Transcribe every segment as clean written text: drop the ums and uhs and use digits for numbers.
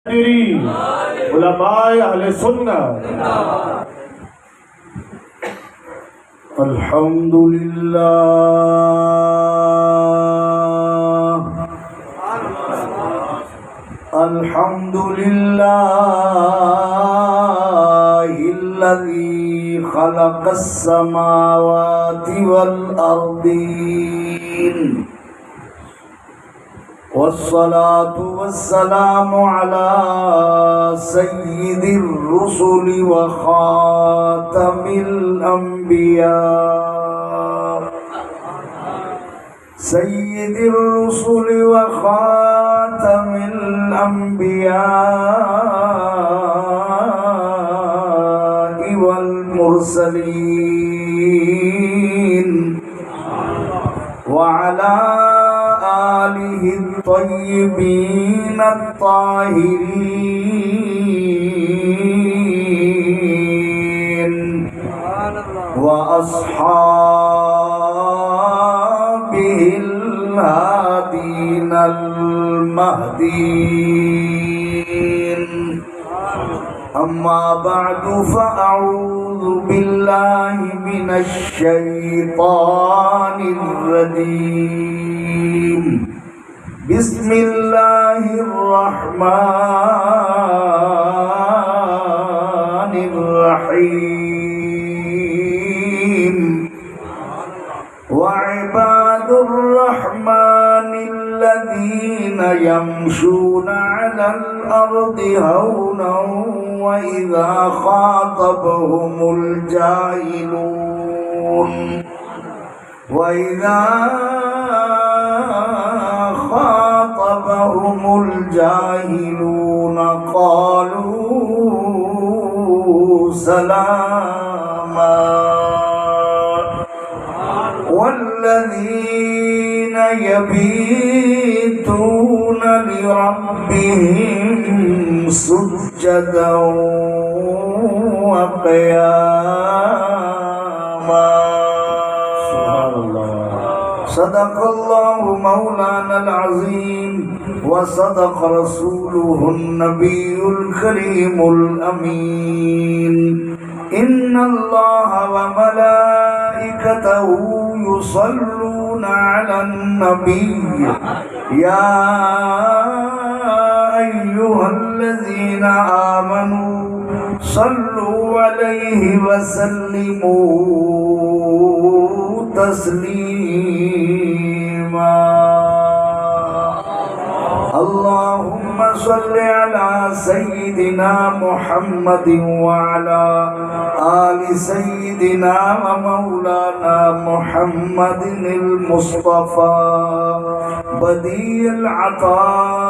علماء اہل سنت الحمد لله الذي خلق السماوات والأرضين والصلاة والسلام على سيد الرسل وخاتم الأنبياء سيد الرسل وخاتم الأنبياء والمرسلين وعلى آله الطيبين الطاهرين وأصحابه الهادين المهديين أما بعد فأعوذ بالله من الشيطان الرجيم بسم الله الرحمن الرحيم وعباد الرحمن الذين يمشون على الأرض هونا وإذا خاطبهم الجاهلون قالوا سلاما والذين يبيتون لربهم سجدا وقياما صدق الله مولانا العظيم وصدق رسوله النبي الكريم الأمين إن الله وملائكته يصلون على النبي يا أيها الذين آمنوا صلوا عليه وسلموا تسليما اللهم صل على سيدنا محمد وعلى آل سيدنا ومولانا محمد المصطفى بديع العطاء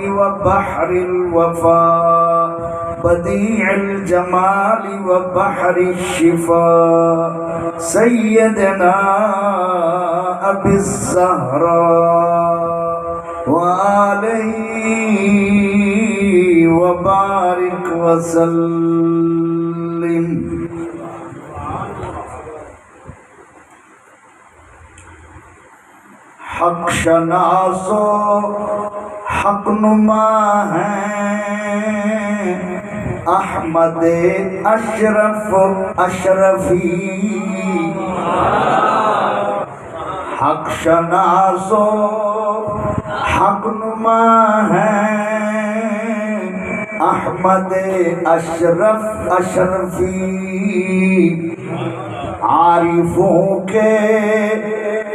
وبحر الوفاء بديع الجمال وبحر الشفاء سيدنا أبي الزهراء وآله وبارك وسلم حق شناسو حق نما ہیں احمد اشرفی حق شناسو حق نما ہیں احمد اشرفی عارفوں کے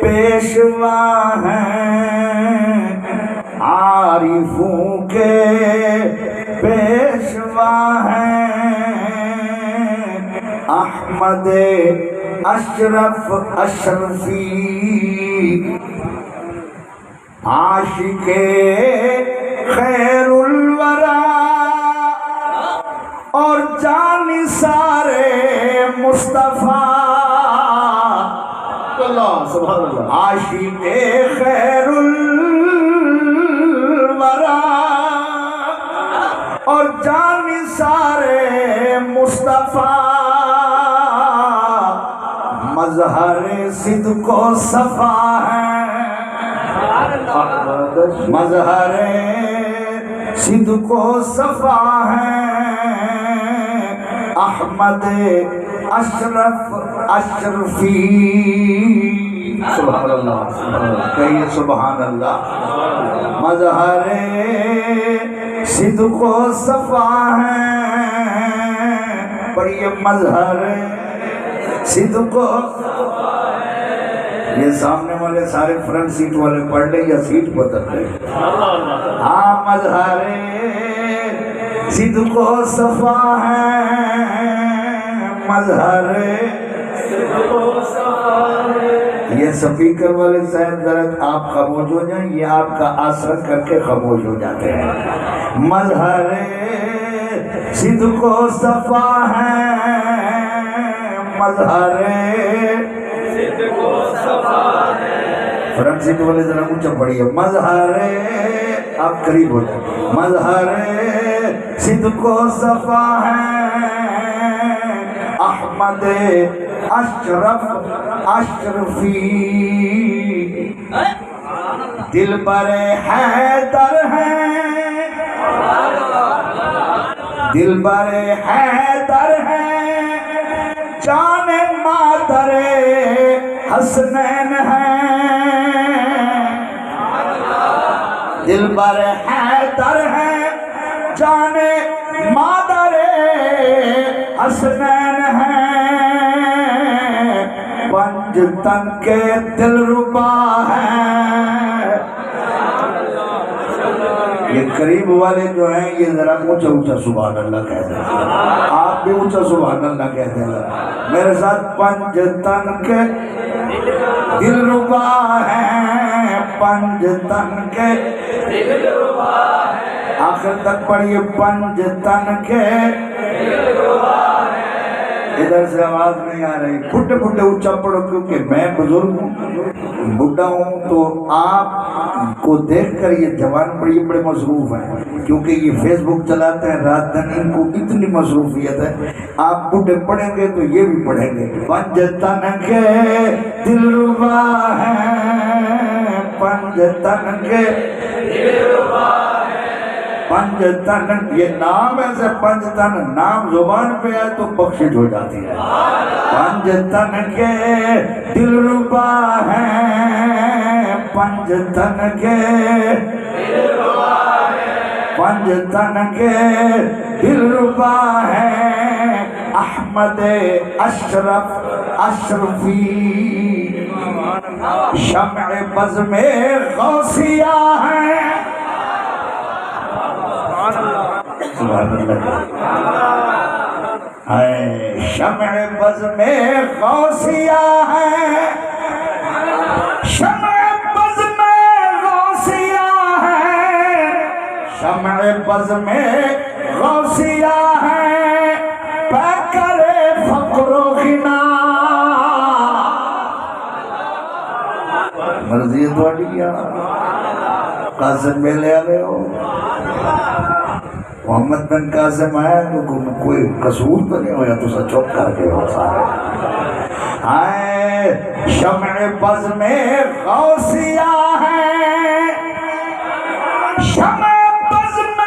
پیشوا ہیں عارفوں کے پیشوا ہیں احمد اشرفی عاشق خیر الورا اور جانثار مصطفیٰ عاشق خیر الورا اور جانثار مصطفیٰ مظہر صدق و صفا ہے مظہر صدق و صفا ہے احمد اشرفی سبحان اللہ کہیے سبحان اللہ مظہر صدق و صفا ہے پڑھیے مظہر صدق و یہ سامنے والے سارے فرنٹ سیٹ والے پڑھ لیں یا سیٹ بدل لیں ہاں مظہر صدق و صفا ہے مظہر یہ سپیکر والے صاحب ذرا آپ خاموش ہو جائیں یہ آپ کا آسر کر کے خاموش ہو جاتے ہیں مظہر صدق و صفا ہے مظہر صدق و صفا ہے فرنٹ سیٹ والے ذرا اونچا پڑھیے مظہر آپ قریب ہو جائیں مظہر صدق و صفا ہے احمد اشرفی دل بر حیدر ہے دل بر حیدر ہے جان مادر حسنین ہے دل بر حیدر ہے جان مادر حسنین ہے پنج تن کے دل ربا ہے یہ قریب والے جو ہیں یہ ذرا اونچا اونچا سبحان اللہ کہہ دیں آپ بھی اونچا سبحان اللہ کہہ دیں میرے ساتھ پنج تن کے دل ربا ہے پنج تن کے دل ربا ہے آخر تک پڑھیے پنج تن کے دل ربا ہے ادھر سے آواز نہیں آ رہی پھٹے پھٹے اونچا پڑھو کیونکہ میں بزرگ ہوں بڈھا ہوں تو آپ کو دیکھ کر یہ جوان بڑے مصروف ہیں کیونکہ یہ فیس بک چلاتے ہیں رات دن ان کو اتنی مصروفیت ہے آپ بڈھے پڑھیں گے تو یہ بھی پڑھیں گے پنج تن کے دل ربا ہے پنج تن کے دل ربا پنج تن یہ نام ایسے پنج تن نام زبان پہ ہے تو بخشش ہو جاتی ہے پنج تن کے دل ربا ہے پنج تن کے دل ربا ہے پنج تن کے دل ربا ہے احمد اشرفی شمع بزم غوثیہ ہے سبحان اللہ شمع بزم غوثیہ ہے شمع بزم غوثیہ ہے شمع بزم غوثیہ ہے پیکر فقر و غنا مرضی تھوڑی کیا قاسم میلے آگئے ہو محمد بن قاسم آیا تو کوئی قصور تو نہیں ہویا تو سا چوک کر کے ہو سارے آئے شمع بزم غوثیہ ہے شمع بزم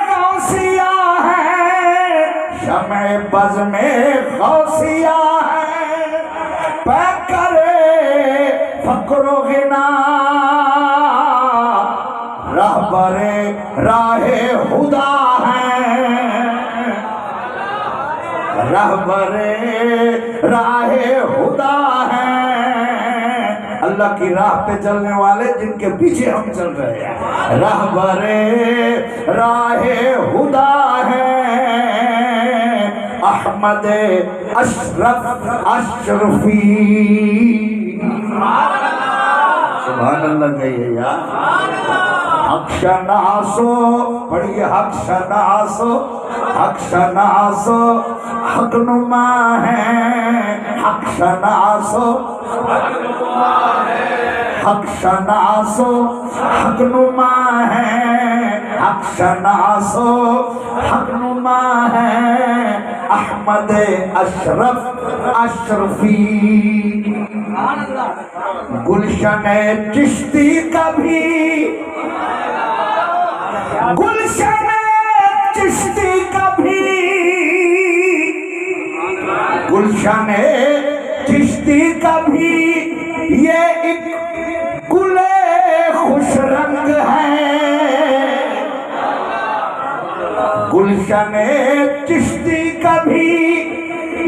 غوثیہ ہے شمع بزم غوثیہ ہے پیکر فقر و غنا رہبر راہ خدا رہبر راہ خدا ہے اللہ کی راہ پہ چلنے والے جن کے پیچھے ہم چل رہے ہیں رہبر راہ خدا ہے احمد اشرفی سبحان اللہ کہیے یار حق شناسو پڑھیے حق شناسو حق شناسو حق نما ہے حق شناسو حق نما ہے حق شناسو حق نما ہے حق شناسو حق نما ہے احمد اشرفی گلشن چشتی کا بھی گلشن چشتی کا بھی گلشن چشتی کا بھی یہ ایک گل خوش رنگ ہے گلشن چشتی کا بھی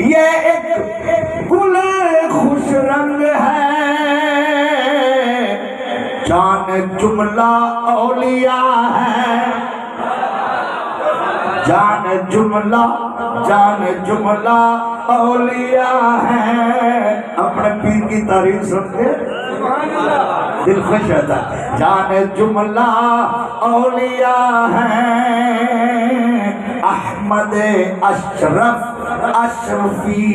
یہ ایک گل خوش رنگ ہے جان جملہ اولیاء ہے جان جملہ اولیاء ہے اپنے پیر کی تعریف سن کے دل خوش ہوتا ہے جان جملہ اولیاء ہیں احمد اشرف اشرفی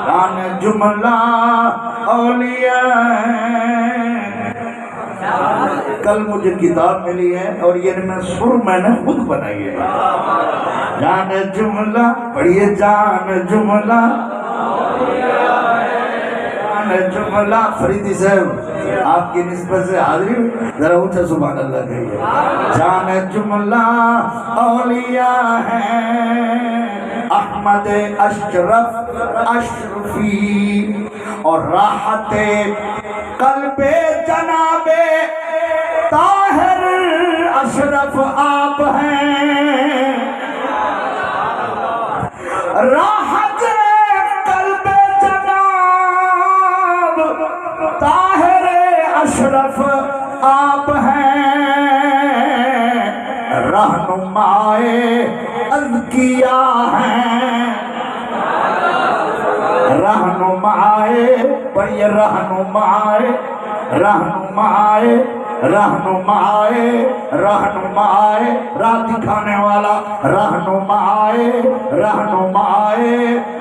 جان جملہ اولیاء ہیں کل مجھے کتاب ملی ہے اور یہ میں نے خود بنائی ہے جان جملہ پڑھیے جان جملہ جملہ فریدی صاحب آپ کی نسبت سے حاضری ذرا اونچا سبحان اللہ کہیے جان جملہ اولیاء ہیں احمد اشرف اشرفی اور راحت قلب جناب طاہر اشرف آپ ہیں راحت قلب جناب طاہر اشرف آپ ہیں رہنمائے اذکیاء ہیں رہنمائے بڑی رہنمائے راہ دکھانے والا رہنمائے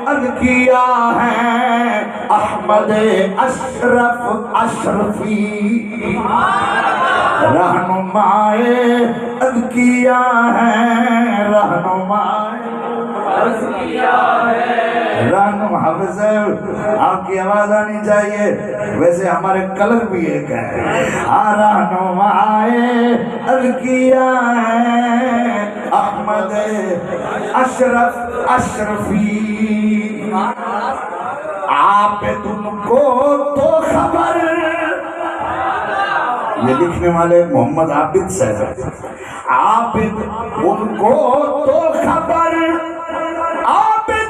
اذکیاء ہیں احمد اشرف اشرفی رہنمائے اذکیاء ہیں رہنمائے رہنما حافظ صاحب آپ کی آواز آنی چاہیے ویسے ہمارے کلر بھی ایک ہے رہنمائے اذکیاء ہیں احمد اشرف اشرفی آپ تم کو تو خبر یہ لکھنے والے محمد عابد صاحب آپ ان کو تو خبر آپ ان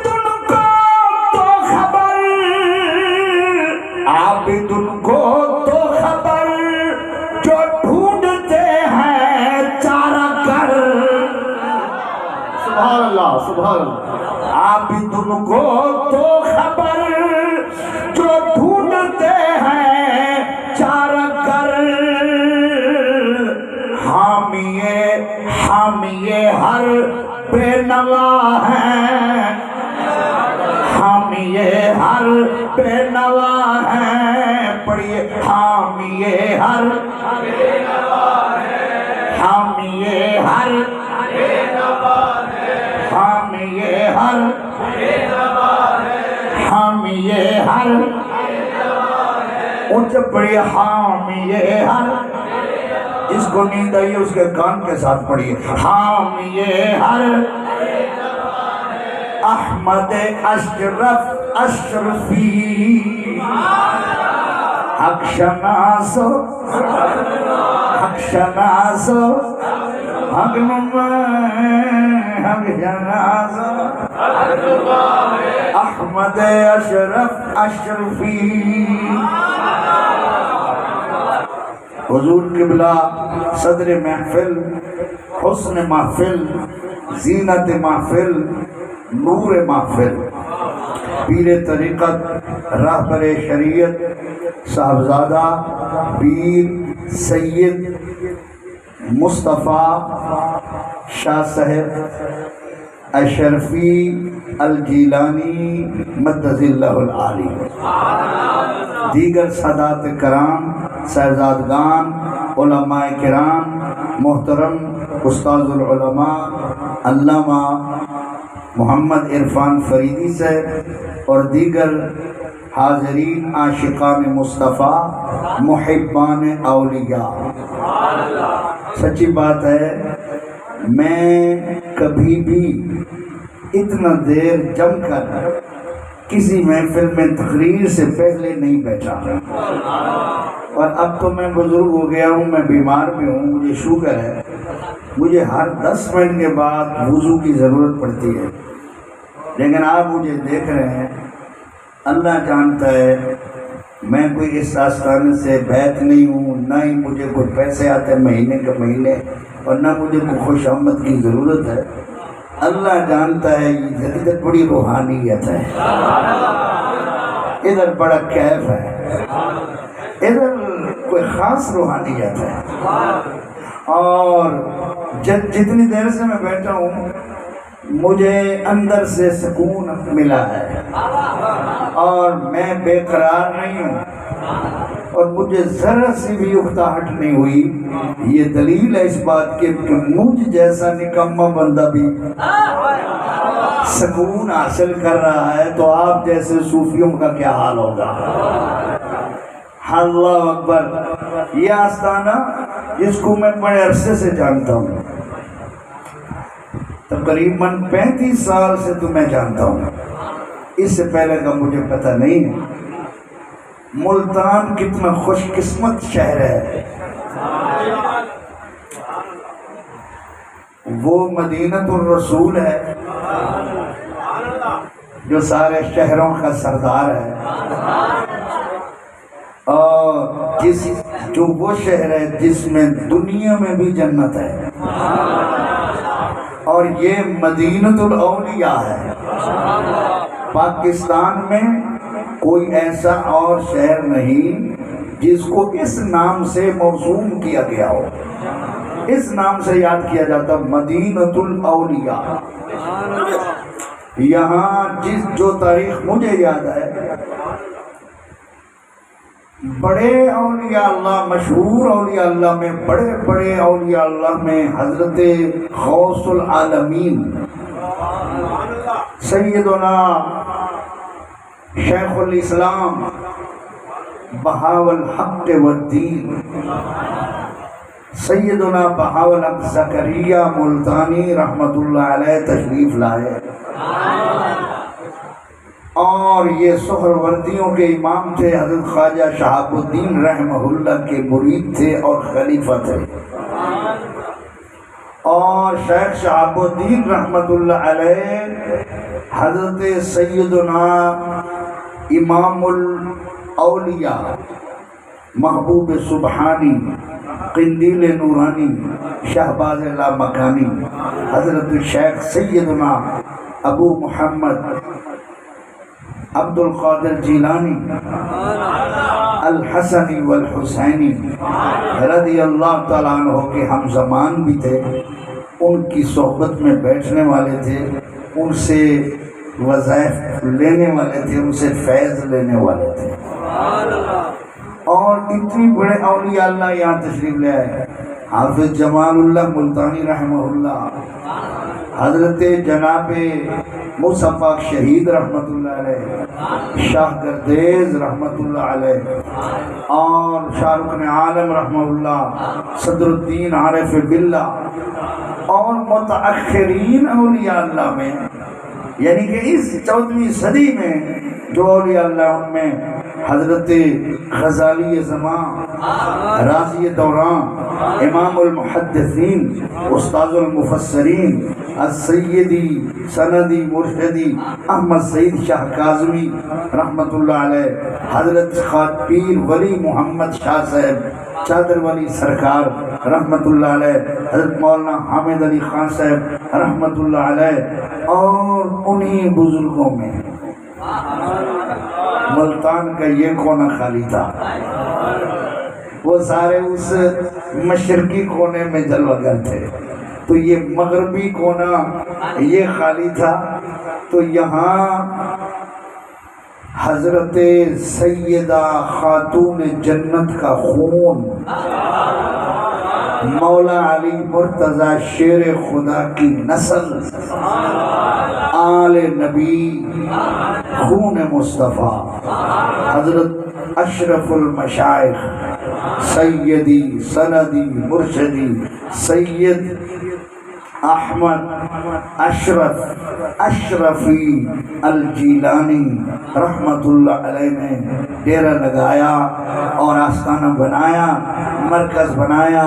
کو تو خبر آپ ان کو تو خبر جو ڈھونڈتے ہیں چارہ کر سبحان اللہ سبحان اللہ آپ ان کو تو خبر جو ڈھونڈتے ہیں چارہ کر حامیے ہر بے نوا ہے حامیے ہر بے نوا ہے پڑھیے حامیے ہر حامیے ہر حامیے ہر حامیے ہر اونچے پڑھیے حامیے ہر جس کو نیند آئی اس کے کان کے ساتھ پڑھیے حامیے ہر احمد اشرف اشرفی حق شناسو حق شناسو حق شناسو احمد اشرف اشرفی حضور قبلہ صدر محفل حسن محفل زینت محفل نور محفل پیر طریقت رہبر شریعت صاحبزادہ پیر سید مصطفیٰ شاہ صاحب اشرفی الجیلانی مدد اللہ العالی دیگر سادات کرام صاحبزادگان علماء کرام محترم استاذ العلماء علامہ محمد عرفان فریدی صاحب اور دیگر حاضرین عاشقان مصطفیٰ، محبان اولیاء، سچی بات ہے میں کبھی بھی اتنا دیر جم کر کسی محفل میں تقریر سے پہلے نہیں بیٹھا، اور اب تو میں بزرگ ہو گیا ہوں، میں بیمار بھی ہوں، مجھے شوگر ہے، مجھے ہر 10 منٹ کے بعد وضو کی ضرورت پڑتی ہے، لیکن آپ مجھے دیکھ رہے ہیں، اللہ جانتا ہے میں کوئی اس آستانے سے بیت نہیں ہوں، نہ ہی مجھے کوئی پیسے آتے مہینے کے مہینے، اور نہ مجھے کوئی خوش آمد کی ضرورت ہے، اللہ جانتا ہے یہ ادھر بڑی روحانیت ہے، ادھر بڑا کیف ہے، ادھر کوئی خاص روحانیت ہے، اور جتنی دیر سے میں بیٹھا ہوں مجھے اندر سے سکون ملا ہے، اور میں بے قرار نہیں ہوں، اور مجھے ذرا سی بھی اکتاہٹ نہیں ہوئی۔ یہ دلیل ہے اس بات کی کہ مجھ جیسا نکما بندہ بھی سکون حاصل کر رہا ہے، تو آپ جیسے صوفیوں کا کیا حال ہوگا۔ اللہ اکبر۔ یہ آستانہ جس کو میں بڑے عرصے سے جانتا ہوں، تقریباً 35 سال سے تو میں جانتا ہوں، اس سے پہلے کا مجھے پتہ نہیں ہے۔ ملتان کتنا خوش قسمت شہر ہے، وہ مدینۃ الرسول ہے جو سارے شہروں کا سردار ہے، اور جو وہ شہر ہے جس میں دنیا میں بھی جنت ہے، اور یہ مدینۃ الاولیاء ہے۔ پاکستان میں کوئی ایسا اور شہر نہیں جس کو اس نام سے موسوم کیا گیا ہو، اس نام سے یاد کیا جاتا، مدینۃ الاولیاء۔ یہاں جو تاریخ مجھے یاد ہے، بڑے اولیاء اللہ، مشہور اولیاء اللہ میں، بڑے اولیاء اللہ میں حضرت غوث العالمین سیدنا شیخ الاسلام بہاول الحق والدین سیدنا بہاول الحق زکریا ملتانی رحمت اللہ علیہ تشریف لائے، اور یہ سہروردیوں کے امام تھے، حضرت خواجہ شہاب الدین رحمہ اللہ کے مرید تھے اور خلیفہ تھے، اور شیخ شہاب الدین رحمت اللہ علیہ حضرت سیدنا امام الاولیاء محبوب سبحانی قندیل نورانی شہباز لامکانی حضرت شیخ سیدنا ابو محمد عبد القادر جیلانی الحسنی والحسینی رضی اللہ تعالیٰ عنہ کے ہم زمان بھی تھے، ان کی صحبت میں بیٹھنے والے تھے، ان سے وظائف لینے والے تھے، ان سے فیض لینے والے تھے، اور اتنی بڑے اولیاء اللہ یہاں تشریف لے آئے۔ حافظ جمال اللہ ملتانی رحمہ اللہ، حضرت جناب مصطفیٰ شہید رحمت اللہ علیہ، شاہ گردیز رحمت اللہ علیہ، اور شاہ رکن عالم رحمہ اللہ، صدر الدین عارف باللہ، اور متأخرین اولیاء اللہ میں، یعنی کہ اس 14ویں صدی میں جو اولیاء اللہ ان میں حضرت غزالی زمان، رازی دوران، امام المحدثین، استاذ المفسرین، السیدی سندی مرشدی احمد سعید شاہ کاظمی رحمت اللہ علیہ، حضرت خواجہ پیر ولی محمد شاہ صاحب چادر والی سرکار رحمت اللہ علیہ، حضرت مولانا حامد علی خان صاحب رحمت اللہ علیہ، اور انہی بزرگوں میں ملتان کا یہ کونا خالی تھا، وہ سارے اس مشرقی کونے میں جلوہ گر تھے، تو یہ مغربی کونا یہ خالی تھا، تو یہاں حضرت سیدہ خاتون جنت کا خون مولا علی مرتضی شیر خدا کی نسل، آل نبی خون مصطفیٰ، حضرت اشرف المشائخ سیدی سندی مرشدی سید احمد اشرفی الجیلانی رحمت اللہ علیہ نے ڈیرہ لگایا اور آستانہ بنایا، مرکز بنایا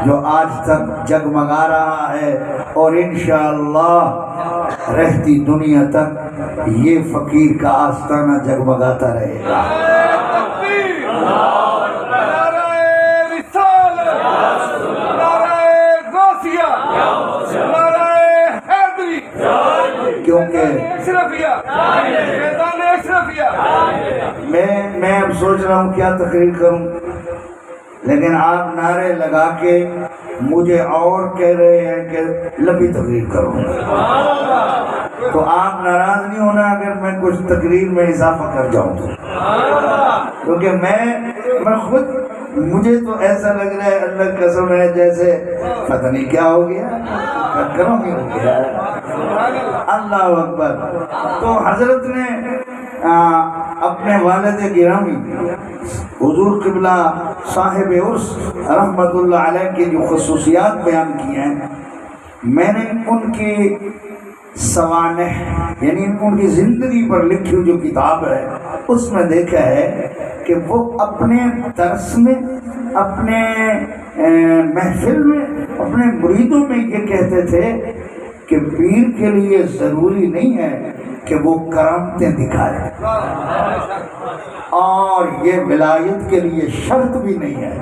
جو آج تک جگمگا رہا ہے، اور انشاءاللہ رہتی دنیا تک یہ فقیر کا آستانہ جگمگاتا رہے گا۔ کیونکہ میں اب سوچ رہا ہوں کیا تقریر کروں، لیکن آپ نعرے لگا کے مجھے اور کہہ رہے ہیں کہ لمبی تقریر کروں، تو آپ ناراض نہیں ہونا اگر میں کچھ تقریر میں اضافہ کر جاؤں تو، کیونکہ میں خود مجھے تو ایسا لگ رہا ہے اللہ قسم ہے جیسے پتہ نہیں کیا ہو گیا، کرم ہی ہو گیا۔ اللہ اکبر۔ تو حضرت نے اپنے والد گرامی حضور قبلہ صاحب عرس رحمت اللہ علیہ کی جو خصوصیات بیان کی ہیں، میں نے ان کی سوانح یعنی ان کی زندگی پر لکھی ہوئی جو کتاب ہے اس میں دیکھا ہے کہ وہ اپنے درس میں، اپنے محفل میں، اپنے مریدوں میں یہ کہتے تھے کہ پیر کے لیے ضروری نہیں ہے کہ وہ کرامتیں دکھائے، اور یہ ولایت کے لیے شرط بھی نہیں ہے،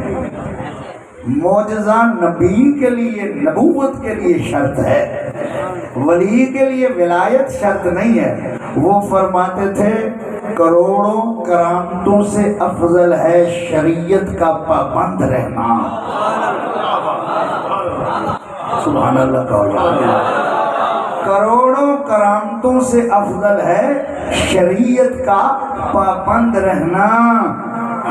معجزہ نبی کے لیے، نبوت کے لیے شرط ہے، ولی کے لیے ولایت شرط نہیں ہے۔ وہ فرماتے تھے کروڑوں کرامتوں سے افضل ہے شریعت کا پابند رہنا۔ سبحان اللہ کہو۔ کروڑوں کرامتوں سے افضل ہے شریعت کا پابند رہنا۔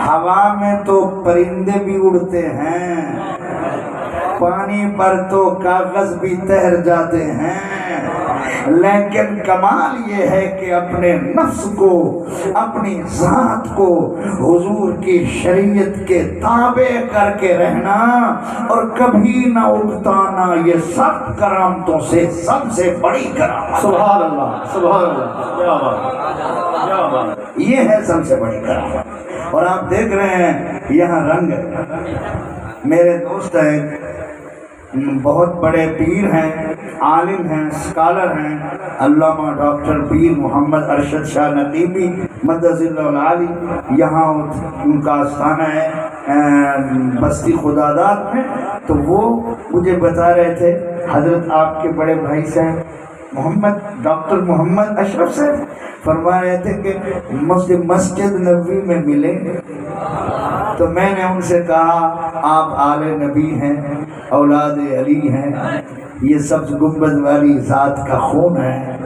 ہوا میں تو پرندے بھی اڑتے ہیں، پانی پر تو کاغذ بھی تیر جاتے ہیں، لیکن کمال یہ ہے کہ اپنے نفس کو، اپنی ذات کو حضور کی شریعت کے تابع کر کے رہنا اور کبھی نہ اکتانا، یہ سب کرامتوں سے سب سے بڑی کرامت۔ سبحان اللہ، سبحان اللہ، کیا بات، کیا بات، یہ ہے سب سے بڑی کرامت۔ اور آپ دیکھ رہے ہیں یہاں رنگ، میرے دوست ہیں، بہت بڑے پیر ہیں، عالم ہیں، اسکالر ہیں، علامہ ڈاکٹر پیر محمد ارشد شاہ نقیبی مدث اللہ العالی، یہاں ان کا آستانہ ہے بستی خداداد میں۔ تو وہ مجھے بتا رہے تھے حضرت آپ کے بڑے بھائی صاحب ڈاکٹر محمد اشرف سے فرما رہے تھے کہ مسجد نبوی میں ملیں گے، تو میں نے ان سے کہا آپ آل نبی ہیں، اولاد علی ہیں، یہ سبز گنبد والی ذات کا خون ہے،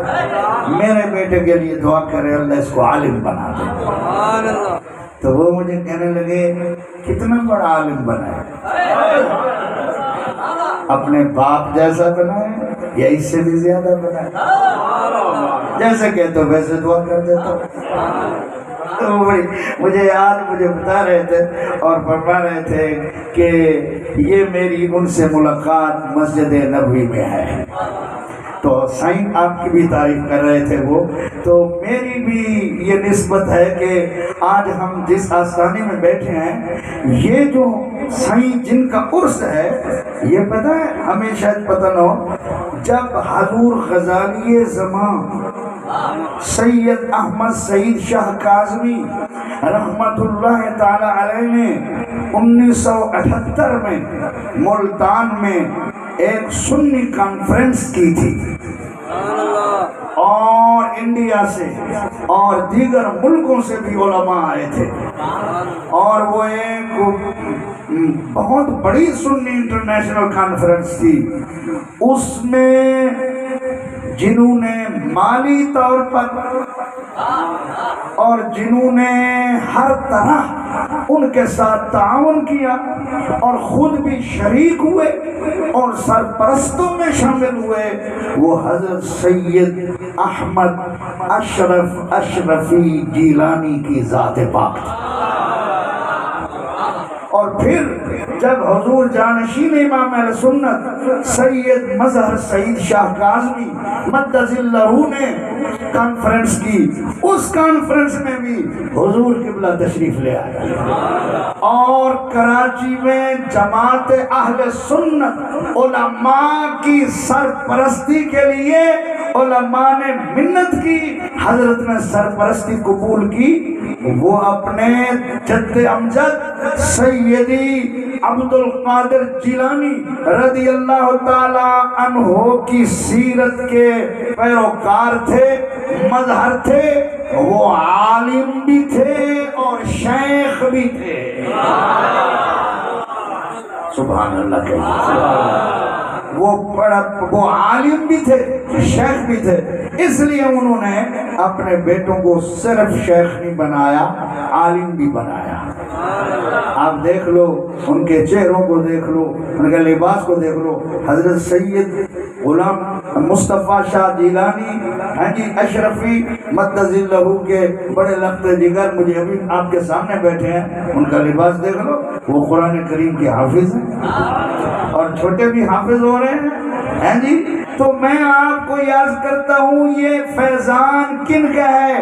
میرے بیٹے کے لیے دعا کرے اللہ اس کو عالم بنا دے۔ تو وہ مجھے کہنے لگے کتنا بڑا عالم بنا ہے، اپنے باپ جیسا بنا ہے یا اس سے بھی زیادہ بنا ہے؟ جیسے کہتے ہو ویسے دعا کر دیتا ہوں۔ تو مجھے بتا رہے تھے اور فرما رہے تھے کہ یہ میری ان سے ملاقات مسجد نبوی میں ہے۔ تو سائن آپ کی بھی تعریف کر رہے تھے وہ، تو میری بھی یہ نسبت ہے کہ آج ہم جس آستانے میں بیٹھے ہیں، یہ جو سائن جن کا عرس ہے، یہ پتہ ہے ہمیں شاید پتہ نہ ہو، جب حضور غزالی زمان سید احمد سعید شاہ کاظمی رحمت اللہ تعالی علیہ نے 1978 میں ملتان میں ایک سنی کانفرنس کی تھی، اور انڈیا سے اور دیگر ملکوں سے بھی علماء آئے تھے، اور وہ ایک بہت بڑی سنی انٹرنیشنل کانفرنس تھی۔ اس میں جنہوں نے مالی طور پر اور جنہوں نے ہر طرح ان کے ساتھ تعاون کیا اور خود بھی شریک ہوئے اور سرپرستوں میں شامل ہوئے، وہ حضرت سید احمد اشرفی جیلانی کی ذات پاک تھی۔ اور پھر جب حضور جانشین امام اہل سنت سید مظہر سعید شاہ کاظمی مدظ اللہ نے کانفرنس کی، اس کانفرنس میں بھی حضور قبلہ تشریف لے آئے، اور کراچی میں جماعت اہل سنت علماء کی سرپرستی کے لیے علماء نے منت کی، حضرت نے سرپرستی قبول کی۔ وہ اپنے جد امجد سیدی عبد القادر جیلانی رضی اللہ تعالی عنہ کی سیرت کے پیروکار تھے، مظہر تھے، وہ عالم بھی تھے اور شیخ بھی تھے۔ سبحان اللہ کہیے۔ وہ عالم بھی تھے، شیخ بھی تھے، اس لیے انہوں نے اپنے بیٹوں کو صرف شیخ نہیں بنایا، عالم بھی بنایا۔ آپ دیکھ لو ان کے چہروں کو، دیکھ لو ان کے لباس کو، دیکھ لو۔ حضرت سید غلام مصطفیٰ شاہ جیلانی اشرفی مدظ اللہ کے بڑے لخت جگر، مجھے ابھی آپ کے سامنے بیٹھے ہیں، ان کا لباس دیکھ لو، وہ قرآن کریم کے حافظ ہیں اور چھوٹے بھی حافظ ہو رہے ہیں جی۔ تو میں آپ کو یاد کرتا ہوں، یہ فیضان کن کا ہے؟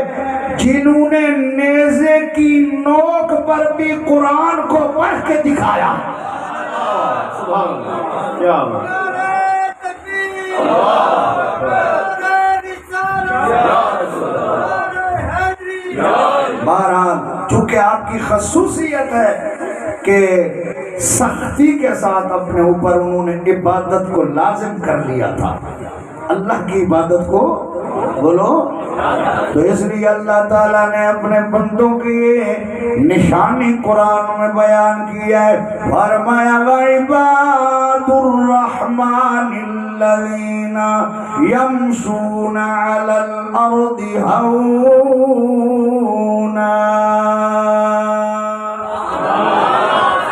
جنہوں نے نیزے کی نوک پر بھی قرآن کو پڑھ کے دکھایا۔ سبحان اللہ، کیا بات! بہرحال چونکہ آپ کی خصوصیت ہے کہ سختی کے ساتھ اپنے اوپر انہوں نے عبادت کو لازم کر لیا تھا، اللہ کی عبادت کو، بولو، تو اس لیے اللہ تعالیٰ نے اپنے بندوں کی نشانی قرآن میں بیان کیا ہے، فرمایا وَعِبَادُ الرَّحْمَنِ الَّذِينَ يَمْشُونَ عَلَى الْأَرْضِ هَوْنًا۔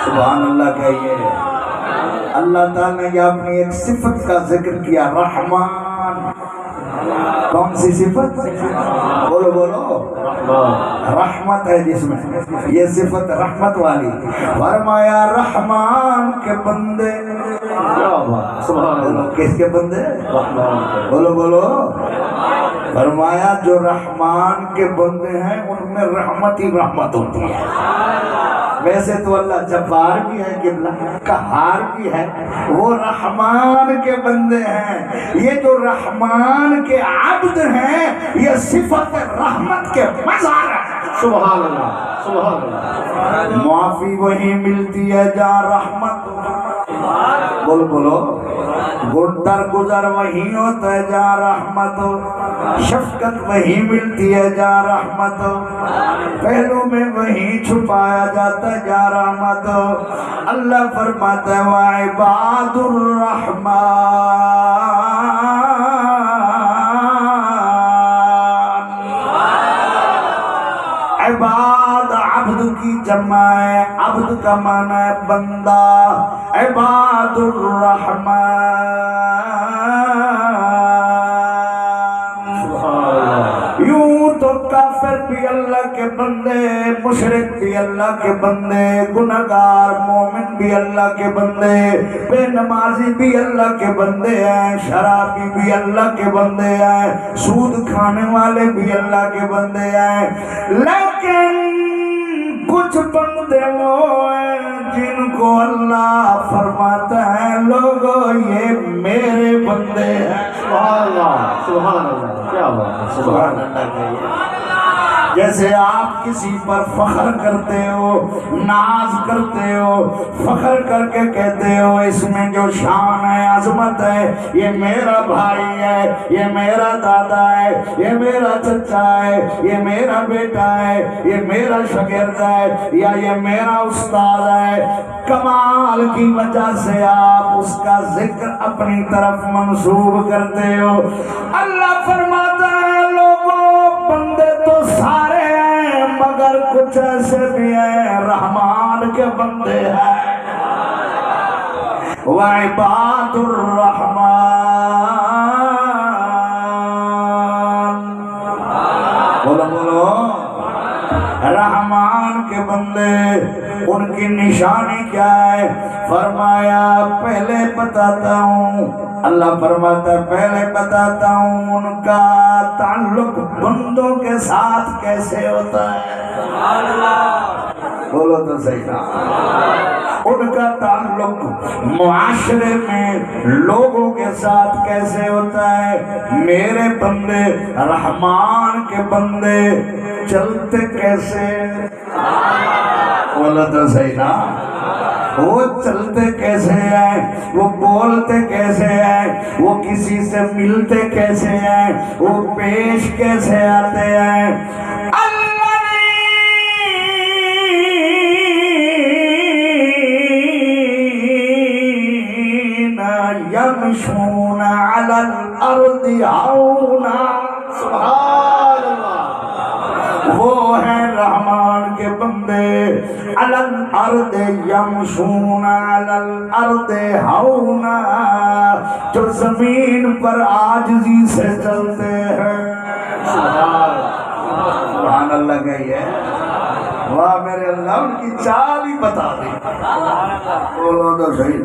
سبحان اللہ کہیے۔ اللہ تعالیٰ نے یہ اپنی ایک صفت کا ذکر کیا، رحمان۔ کون سی صفت؟ بولو بولو، رحمت ہے جس میں، یہ صفت رحمت والی۔ فرمایا رحمان کے بندے، بولو کس کے بندے؟ بولو بولو، فرمایا جو رحمان کے بندے ہیں ان میں رحمت ہی رحمت ہوتی ہے۔ ویسے تو اللہ جبار بھی ہے، قبلہ قہار بھی ہے، وہ رحمان کے بندے ہیں۔ یہ جو رحمان کے عبد ہیں، یہ صفت رحمت کے مظہر ہے۔ سبحان اللہ، سبحان اللہ۔ معافی وہی ملتی ہے جہاں رحمت ہو، بولو بولو، گھر گزر وہی ہوتا ہے جہاں رحمت ہو، شفقت وہی ملتی ہے جہاں رحمت ہو، پہلو میں وہی چھپایا جاتا ہے جہاں رحمت ہو۔ اللہ فرماتا ہے وَعِبَادُ الرَّحْمَنِ، عباد عبد کی جمع ہے، عبد کا معنی ہے بندہ، عباد الرحمن۔ یوں تو کافر بھی اللہ کے بندے، مشرک بھی اللہ کے بندے، گنہگار مومن بھی اللہ کے بندے، بے نمازی بھی اللہ کے بندے ہیں، شرابی بھی اللہ کے بندے ہیں، سود کھانے والے بھی اللہ کے بندے ہیں، لیکن کچھ بندے وہ ہیں جن کو اللہ فرماتا ہے لوگو یہ میرے بندے ہیں۔ سبحان اللہ، سبحان اللہ، کیا بات ہے! سبحان اللہ کہیے۔ جیسے آپ کسی پر فخر کرتے ہو، ناز کرتے ہو، فخر کر کے کہتے ہو اس میں جو شان ہے، عظمت ہے، یہ میرا بھائی ہے، یہ میرا دادا ہے، یہ میرا چچا ہے، یہ میرا بیٹا ہے، یہ میرا شاگرد ہے، یا یہ میرا استاد ہے، کمال کی وجہ سے آپ اس کا ذکر اپنی طرف منسوب کرتے ہو۔ اللہ فرماتا ہے لوگوں، بندے بندے تو سارے ہیں مگر کچھ ایسے بھی ہیں رحمان کے بندے ہیں وعباد الرحمن بولو بولو رحمان کے بندے ان کی نشانی کیا ہے فرمایا پہلے بتاتا ہوں اللہ فرماتا ہے پہلے بتاتا ہوں ان کا تعلق بندوں کے ساتھ کیسے ہوتا ہے بولو تو صحیح نا ان کا تعلق معاشرے میں لوگوں کے ساتھ کیسے ہوتا ہے میرے بندے رحمان کے بندے چلتے کیسے بولو تو صحیح نا وہ چلتے کیسے ہیں وہ بولتے کیسے ہیں وہ کسی سے ملتے کیسے ہیں وہ پیش کیسے آتے ہیں یمشون علی الارض ہونا سبحان اللہ وہ ہیں رحمان کے بندے علی الارض یمشون علی الارض ہونا جو زمین پر عاجزی سے چلتے ہیں سبحان اللہ کہیے واہ میرے اللہ ان کی چال ہی بتا دی بولو تو صحیح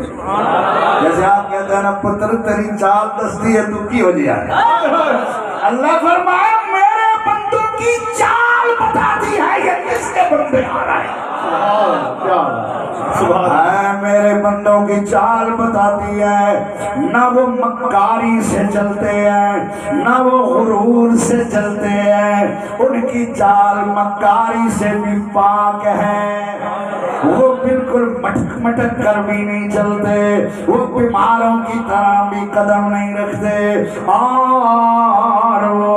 جیسے آپ کہتے ہیں نا پتر تیری چال دستی ہے تو کی ہو جائے اللہ فرمایا میرے بندوں کی چال بتاتی ہے یہ کس کے بندے آ رہے ہیں میرے بندوں کی چال بتاتی ہے نہ وہ مکاری سے چلتے ہیں نہ وہ غرور سے چلتے ہیں ان کی چال مکاری سے بھی پاک ہے وہ بالکل مٹک مٹک کر بھی نہیں چلتے وہ بیماروں کی طرح بھی قدم نہیں رکھتے اور وہ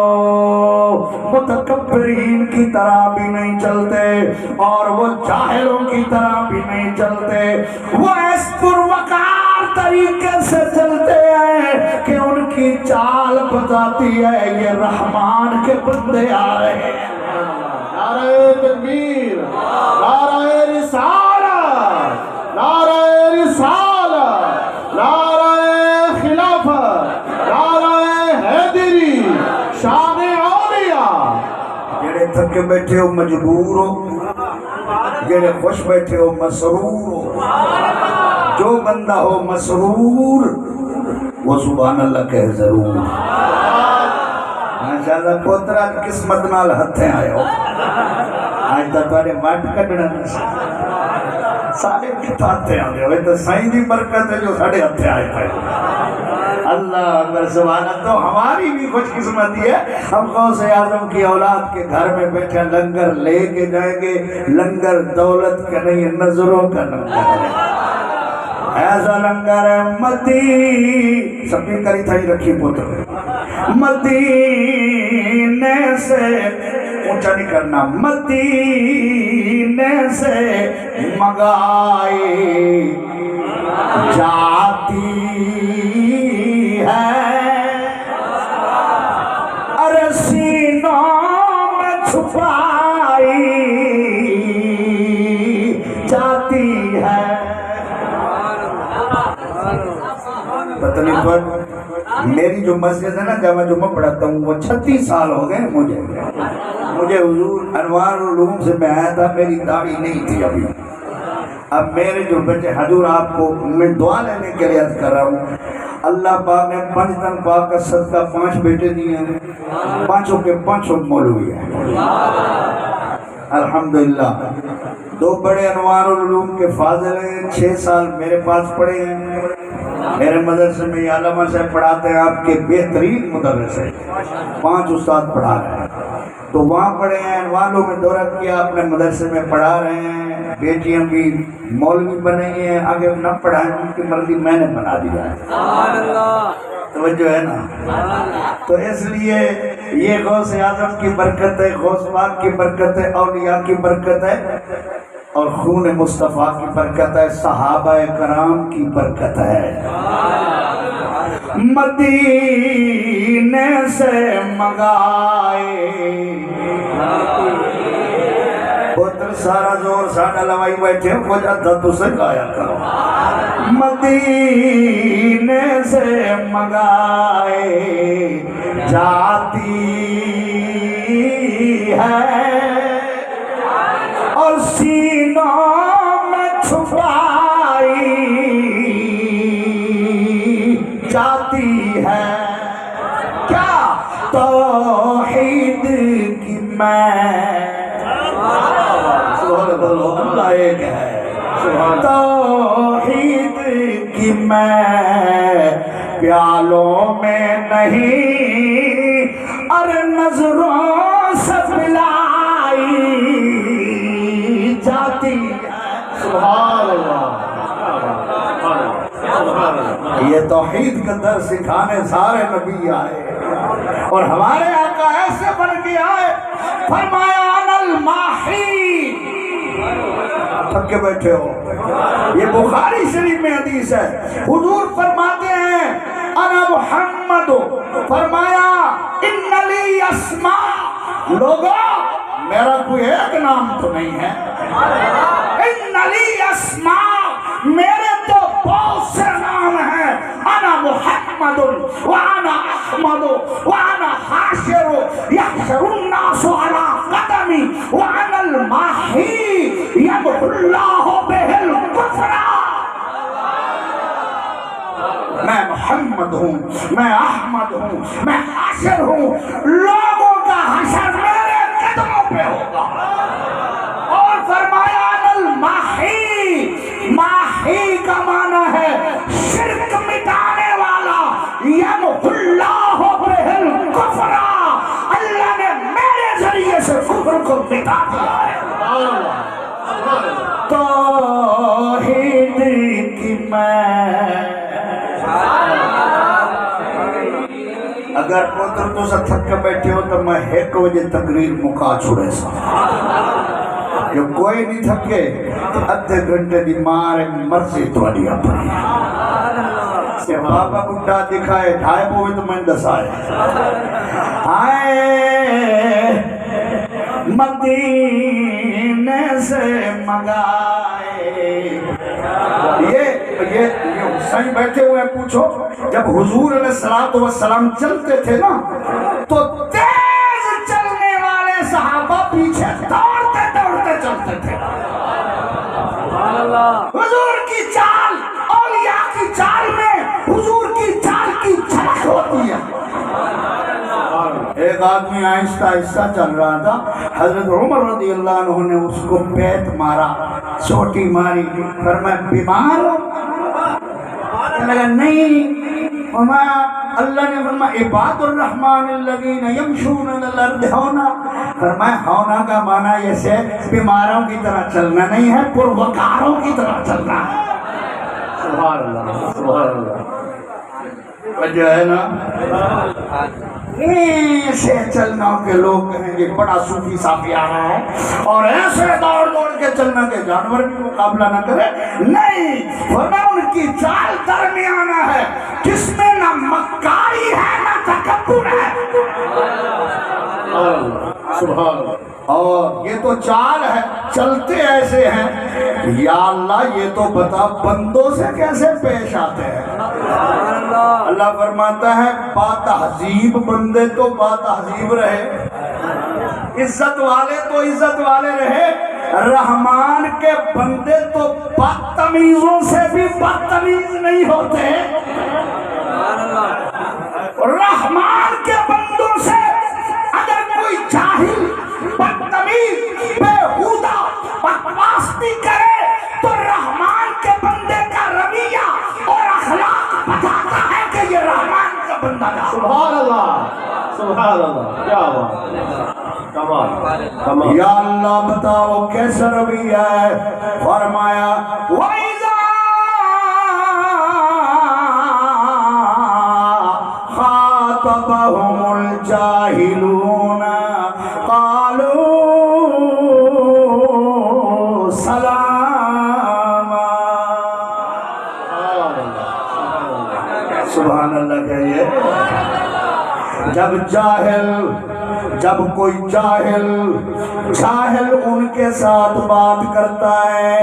متکبرین کی طرح بھی نہیں چلتے اور وہ جاہلوں کی طرح بھی نہیں چلتے وہ اس پروکار طریقے سے چلتے ہیں کہ ان کی چال بتاتی ہے یہ رحمان کے بندے آ رہے ہیں نعرہ تکبیر نعرہ رسالت نعرہ رسالت نعرہ خلافت نعرہ حیدری شان اولیاء جڑے تھکے بیٹھے ہو مجبور ہو جڑے خوش بیٹھے ہو مسرور ہو جو بندہ ہو مسرور وہ سبحان اللہ کہے ضرور ماشاءاللہ پوترا قسمت نال ہتھے آئے ہو آج تا تواڈے وٹ کڈنا سارے کتاتے آتے ہوئے تو سائیں دی برکت ہے جو ساڑھے ہتھے آئے تھے اللہ اکبر سبحان اللہ تو ہماری بھی خوش قسمتی ہے ہم غوث اعظم کی اولاد کے گھر میں بیٹھے لنگر لے کے جائیں گے لنگر دولت کا نہیں نظروں کا لنگر ہے ایسا لنگر ہے مدی سبھی کری تھا ہی رکھی پتر مدینے سے اونچا نہیں کرنا مدینے سے منگائی جاتی ہے ارے سینوں میں چھپائی جاتی ہے پتہ نہیں تو میری جو مسجد ہے نا جب میں جمعہ پڑھاتا ہوں وہ 36 سال ہو گئے مجھے حضور انوار العلوم سے میں آیا تھا میری داڑھی نہیں تھی ابھی اب میرے جو بچے حضور آپ کو میں دعا لینے کے لیے عرض کر رہا ہوں اللہ پاک نے 5 دن پاک کا صدقہ 5 بیٹے دیے ہیں 5 کے 5 مولوی ہیں الحمدللہ 2 بڑے انوار العلوم کے فاضل ہیں 6 سال میرے پاس پڑھے ہیں میرے مدرسے میں یہ علامہ صاحب پڑھاتے ہیں آپ کے بہترین مدرس ہیں 5 استاد پڑھا رہے ہیں تو وہاں پڑھے ہیں انواروں میں دورہ کیا اپنے مدرسے میں پڑھا رہے ہیں بیٹیاں بھی مولوی بنے ہیں آگے نہ پڑھائیں ان کی مرضی میں نے بنا دیا ہے توجہ ہے نا تو اس لیے یہ غوث اعظم کی برکت ہے غوث پاک کی برکت ہے اولیاء کی برکت ہے اور خون مصطفیٰ کی برکت ہے صحابہ کرام کی برکت ہے مدینے سے منگائے پتر سارا زور ساڑھا لوائی بیٹھے ہو جاتا تو سے گایا کرو مدینے سے منگائے جاتی ہے اور سینوں میں چھپائی جاتی ہے کیا توحید کی میں اللہ ایک ہے توحید کی میں پیالوں میں نہیں اور نظروں سے پلائی جاتی ہے سبحان اللہ یہ توحید کا در سکھانے سارے نبی آئے اور ہمارے آقا ایسے بن کے آئے فرمایا انا الماحی تھک کے بیٹھے ہو یہ بخاری شریف میں حدیث ہے حضور فرماتے ہیں انا محمد فرمایا ان لی اسماء لوگوں میرا کوئی ایک نام تو نہیں ہے ان لی اسماء میرے تو بہت سے نام ہیں انا محمد وانا احمد وانا حاشر یحشر الناس على قدمی وانا الماحی یمحو اللہ بہ الکفر میں محمد ہوں میں احمد ہوں میں حاشر ہوں لوگوں کا حشر میرے قدموں پہ ہوگا اور فرمایا انا الماحی ماحی کا معنی ہے شرک مٹانے والا یمحو اللہ بہ الکفر اللہ نے میرے ذریعے سے کفر کو مٹا دیا ہے توحید کی میں اگر پتر تو سے تھک کے بیٹھے ہو تو میں 1 بجے تقریر مکا چھوڑے سا جو کوئی نہیں تھکے تو ادھے گھنٹے دی مارے مرضی تھوڑی اپنی کہ بابا بڈھا دکھائے ڈھائی پوے تو میں دسائے آئے مدینے سے منگائے یہ حسین بیٹھے ہوئے پوچھو جب حضور علیہ السلام چلتے تھے نا تو تیز چلنے والے صحابہ پیچھے دوڑتے دوڑتے چلتے تھے حضور کی چال اولیاء کی چال میں حضور کی چال کی جھلک ہوتی ہے ایک آدمی آہستہ آہستہ چل رہا تھا حضرت عمر رضی اللہ عنہ نے اس کو پیت مارا چوٹی ماری فرمایا بیمار ہو لگا نہیں اللہ نے فرمایا عباد الرحمن الذین یمشون علی الارض ہونا فرمایا ہونا کا معنی یہ سے بیماروں کی طرح چلنا نہیں ہے پروکاروں کی طرح چلنا ہے سبحان اللہ سبحان اللہ جو ہے نا ایسے چلنا کے لوگ کہیں گے بڑا صوفی صافی آ رہا ہے اور ایسے دوڑ دوڑ کے چلنا کے جانور بھی مقابلہ نہ کرے نہیں ورنہ ان کی چال درمیانہ ہے جس میں نہ مکاری ہے نہ تکبر ہے سبحان اللہ اور یہ تو چال ہے چلتے ایسے ہیں یا اللہ یہ تو بتا بندوں سے کیسے پیش آتے ہیں اللہ فرماتا ہے با تہذیب بندے تو با تہذیب رہے عزت والے تو عزت والے رہے رحمان کے بندے تو بدتمیزوں سے بھی بدتمیز نہیں ہوتے رحمان کے بندوں سے اگر کوئی جاہل بدتمیز بےہودہ بکواستی کرے تو رحمان کے بندے کا رویہ اور اخلاق بتاتا ہے کہ یہ رحمان کا بندہ ہے سبحان اللہ کیا بات کمال کمال یا اللہ بتاؤ کیسا رویہ ہے فرمایا وَإِذَا خَاطَبَهُمُ الْجَاهِلُونَ قَالُوا سَلَامًا سبحان اللہ کہیے جب جاہل جب کوئی جاہل ان کے ساتھ بات کرتا ہے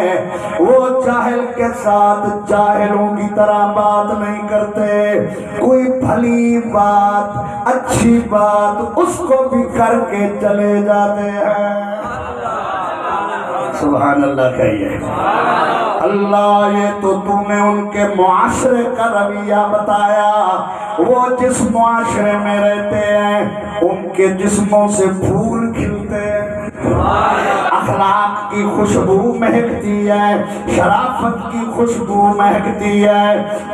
وہ جاہل کے ساتھ جاہلوں کی طرح بات نہیں کرتے، کوئی بھلی بات اچھی بات اس کو بھی کر کے چلے جاتے ہیں۔ سبحان اللہ کہیے۔ اللہ یہ تو تم نے ان کے معاشرے کا رویہ بتایا، وہ جس معاشرے میں رہتے ہیں ان کے جسموں سے پھول کھلتے ہیں، اخلاق کی خوشبو مہکتی ہے، شرافت کی خوشبو مہکتی ہے،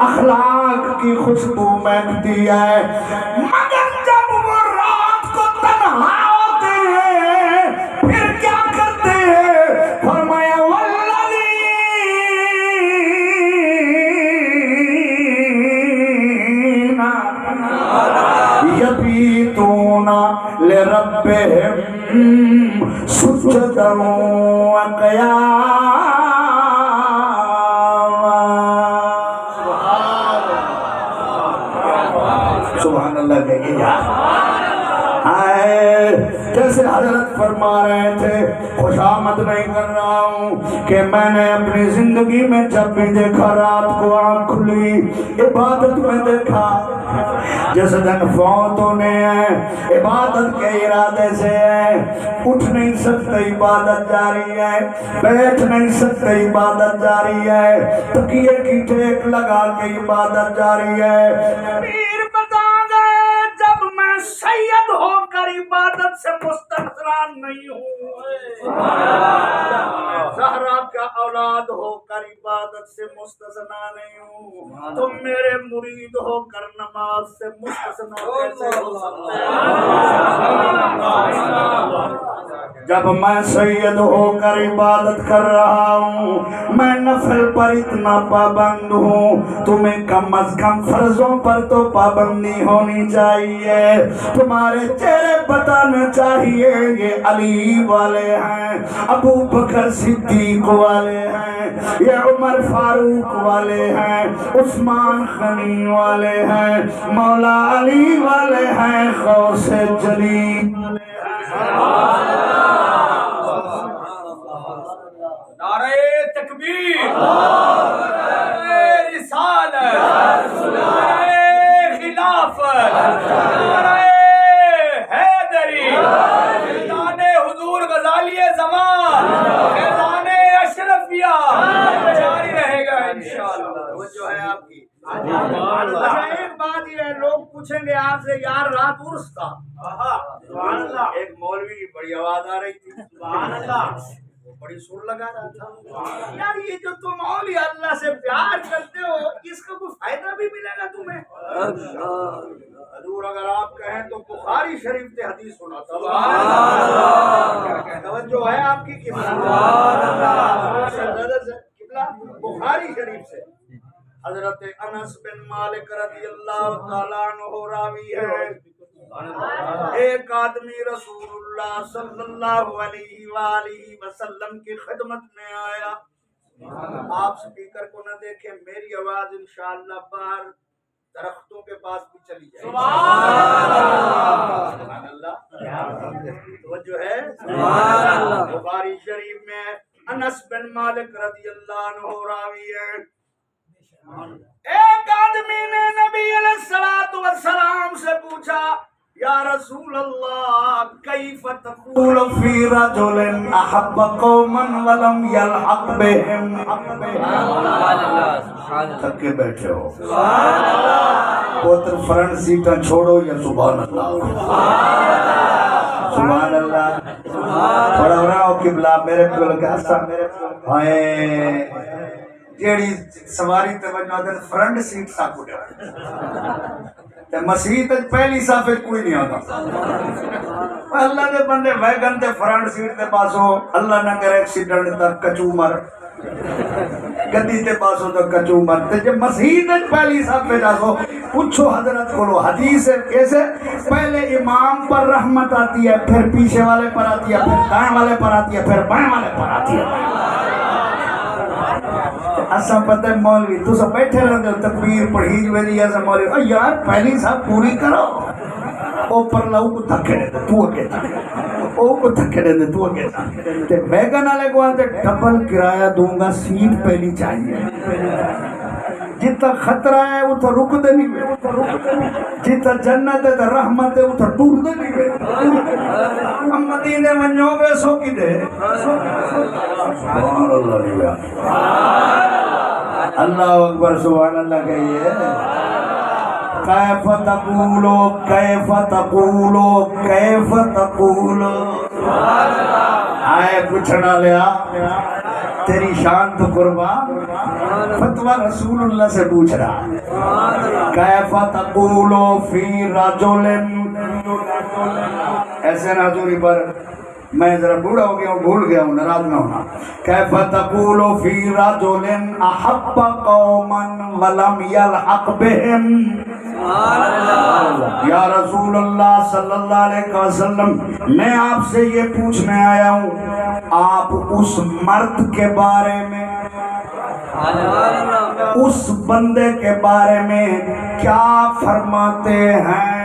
اخلاق کی خوشبو مہکتی ہے، مگر جب وہ رات کو تنہا ہوتے ہیں پھر کیا کرتے ہیں؟ فرمایا یبیتون لربہم سجدا وقیاما۔ سبحان اللہ کہیے یار۔ جیسے حضرت فرما رہے تھے، خوشامد نہیں کر رہا ہوں کہ میں نے اپنی زندگی میں جب بھی دیکھا رات کو آنکھ کھلی عبادت میں دیکھا، جس دن فوت ہونے ہیں عبادت کے ارادے سے ہے، اٹھ نہیں سکتے عبادت جاری ہے، بیٹھ نہیں سکتے عبادت جاری ہے، تکیے کی ٹیک لگا کے عبادت جاری ہے۔ پیر بتا گئے جب میں سید ہو کر عبادت سے مستثنا نہیں ہوں، زہرا کا اولاد ہو کر عبادت سے مستثنا نہیں ہوں، تم میرے مرید ہو کر نماز سے مستثنا کیسے ہو سکتے ہیں؟ جب میں سید ہو کر عبادت کر رہا ہوں، میں نفل پر اتنا پابند ہوں، تمہیں کم از کم فرضوں پر تو پابندی ہونی چاہیے، تمہارے چہرے بتانا چاہیے یہ علی والے ہیں، ابو بکر صدیق والے ہیں، یہ عمر فاروق والے ہیں، عثمان غنی والے ہیں، مولا علی والے ہیں، غوث جلی والے ہیں۔ نعرہ تکبیر، نعرہ رسالت، نعرہ خلافت، نعرہ حیدری، فیضان حضور غزالی زمان، فیضان اشرفیہ جاری رہے گا انشاءاللہ۔ وہ جو ہے آپ کی ایک بات یہ ہے، لوگ پوچھیں گے آپ سے یار رات عرس تھا، ایک مولوی کی بڑی آواز آ رہی تھی، سبحان اللہ، وہ بڑی سر لگا رہا تھا، یار یہ جو تم اولیاء اللہ سے پیار کرتے ہو اس کا کوئی فائدہ بھی ملے گا تمہیں؟ حضور اگر آپ کہیں تو بخاری شریف سے حدیث سناتا ہوں، توجہ ہے آپ کی قبلہ، بخاری شریف سے حضرت انس بن مالک رضی اللہ تعالیٰ عنہ راوی ہے، ایک آدمی رسول اللہ صلی اللہ علیہ وآلہ وسلم کی خدمت میں آیا، آپ سپیکر کو نہ دیکھیں، میری آواز انشاءاللہ باہر درختوں کے پاس بھی چلی جائے۔ سبحان اللہ، توجہ ہے۔ بخاری شریف میں انس بن مالک رضی اللہ عنہ راوی ہے، ایک آدمی نے نبی علیہ السلام سے پوچھا یا رسول اللہ کیف تقول فی رجل احب قوما ولم یلحق بهم؟ تھکے بیٹھے ہو، پوتر فرنٹ سیٹاں چھوڑو یا سبحان اللہ، سبحان اللہ، تھوڑا ہو رہا ہو قبلہ میرے کو لگا سا ہائے جیڑی سواری تے وجہ دے فرنٹ سیٹ سا کو تے مسیح تے پہلی صف وچ کوئی نہیں آتا، اللہ دے بندے ویگن تے فرنٹ سیٹ تے پاسو اللہ نہ کرے ایکسیڈنٹ تے کچو مر، گدی تے پاسو تے کچو مر، تے جب مسیح تے پہلی صف وچ آسو پوچھو حضرت کو، حدیث ہے کیسے پہلے امام پر رحمت آتی ہے، پھر پیچھے والے پر آتی ہے، پھر دائیں والے پر آتی ہے، پھر بائیں والے پر آتی ہے۔ اساں پتہ مولوی تو سب بیٹھے رہتے ہو، تکبیر پڑھی جو دی ایسا مولوی یار پہلی صاحب پوری کرو، اوپر لاؤ کو دھکے دے تو کہتا او کو دھکے دے تو کہتا تے ویگن والے کو آتے ڈبل کرایہ دوں گا سیٹ پہلی چاہیے جتا خطرہ ہے وہ تو رک دے نہیں جتا جنت ہے تو رحمت ہے وہ تو ٹور دے نہیں ہم مدینے منجو گے سو کی دے سبحان اللہ اللہ اکبر سبحان اللہ کہیے کیف تقولو کیف تقولو کیف تقولو آئے پوچھنا لیا تیری شان تو قربان فتوہ رسول اللہ سے پوچھ رہا کیف تقولو فی رجل ایسے ناظوری پر میں ذرا بوڑھا ہو گیا ہوں بھول گیا ہوں ناراض نہ ہونا کیف تقول فی رجل احب قوما ولم یلحق بهم یا رسول اللہ صلی اللہ علیہ وسلم میں آپ سے یہ پوچھنے آیا ہوں آپ اس مرد کے بارے میں اس بندے کے بارے میں کیا فرماتے ہیں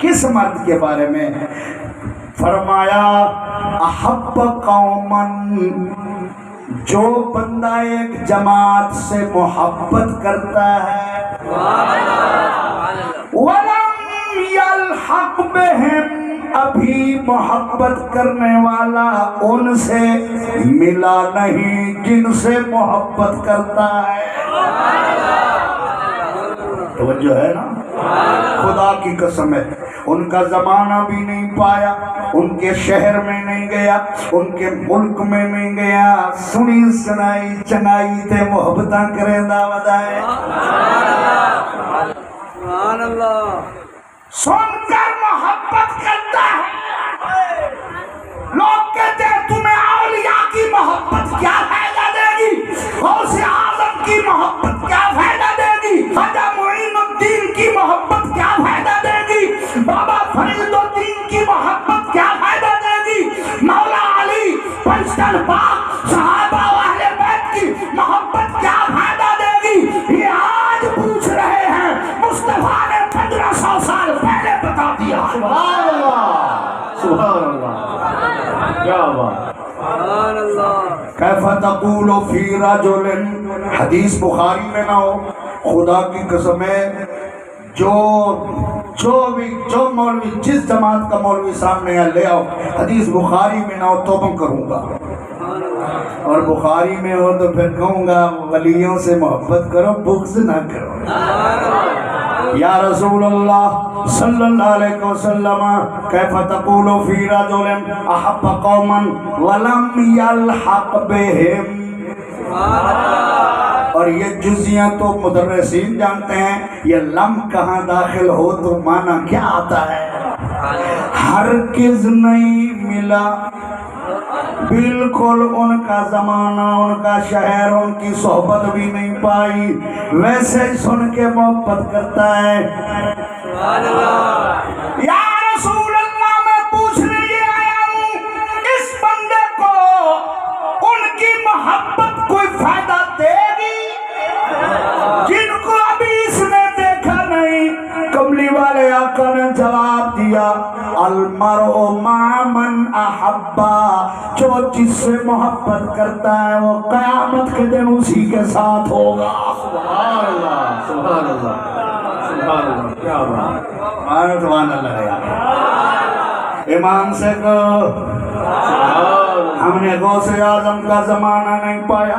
کس مرد کے بارے میں فرمایا احب قومن جو بندہ ایک جماعت سے محبت کرتا ہے وَلَمْ يَلْحَقْ بِهِمْ ابھی محبت کرنے والا ان سے ملا نہیں جن سے محبت کرتا ہے توجہ ہے نا خدا کی قسم ہے ان کا زمانہ بھی نہیں پایا ان کے شہر میں نہیں گیا ان کے ملک میں نہیں گیا سنی سنائی چنائی تے محبتاں کرے دعوت آئے سبحان اللہ سن کر محبت کرتا ہے لوگ کہتے ہیں تمہیں اولیاء کی محبت کیا فائدہ دے گی غوث اعظم کی محبت کیا فائدہ دے گی خواجہ معین الدین کی محبت کیا فائدہ دے گی بابا فرید الدین کی محبت کیا فائدہ دے گی مولا علی پنجتن پاک صحابہ و اہل بیت کی محبت کیا فائدہ دے گی یہ آج پوچھ رہے ہیں مصطفیٰ نے 1500 سال پہلے بتا دیا سبحان اللہ سبحان اللہ کیا بات سبحان اللہ کیف تقول فی رجل حدیث بخاری میں نہ ہو خدا کی قسم ہے جو مولوی جس جماعت کا مولوی سامنے لے آؤ حدیث بخاری میں نہ ہو توبہ کروں گا اور بخاری میں ہو تو پھر کہوں گا ولیوں سے محبت کرو بغض نہ کرو یا رسول اللہ صلی اللہ علیہ وسلم کیف تقول فی رجل احب قوما ولم یلحق بهم اور یہ جزیاں تو مدرسین جانتے ہیں یہ لم کہاں داخل ہو تو معنی کیا آتا ہے ہرگز نہیں ملا بالکل ان کا زمانہ ان کا شہر ان کی صحبت بھی نہیں پائی ویسے ہی سن کے محبت کرتا ہے یا رسول اللہ میں پوچھنے یہ آیا ہوں اس بندے کو ان کی محبت کوئی فائدہ دے گی جن کو ابھی اس نے دیکھا نہیں کملی والے آقا نے جواب دیا المرء مع من احبا جو جس سے محبت کرتا ہے وہ قیامت کے دن اسی کے ساتھ ہوگا سبحان اللہ سبحان اللہ سبحان اللہ کیا بات سبحان اللہ امام سے کہو ہم نے غوث اعظم کا زمانہ نہیں پایا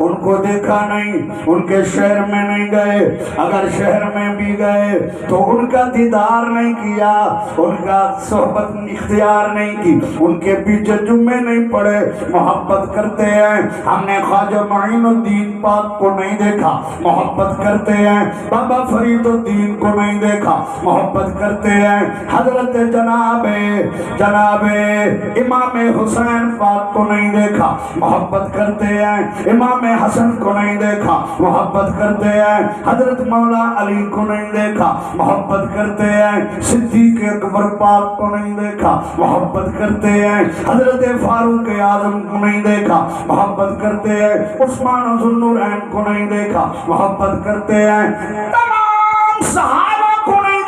ان کو دیکھا نہیں ان کے شہر میں نہیں گئے اگر شہر میں بھی گئے تو ان کا دیدار نہیں کیا ان کا صحبت اختیار نہیں کی ان کے پیچھے جمعے نہیں پڑے محبت کرتے ہیں ہم نے خواجہ معین الدین پاک کو نہیں دیکھا محبت کرتے ہیں بابا فرید الدین کو نہیں دیکھا محبت کرتے ہیں حضرت جناب امام حسین پاک کو نہیں دیکھا محبت کرتے ہیں امام حسن کو نہیں دیکھا محبت کرتے ہیں حضرت مولا علی کو نہیں دیکھا محبت کرتے ہیں صدیق اکبر پاک کو نہیں دیکھا محبت کرتے ہیں حضرت فاروق اعظم کو نہیں دیکھا محبت کرتے ہیں عثمان ذو النورین کو نہیں دیکھا محبت کرتے ہیں تمام صحابہ کو نہیں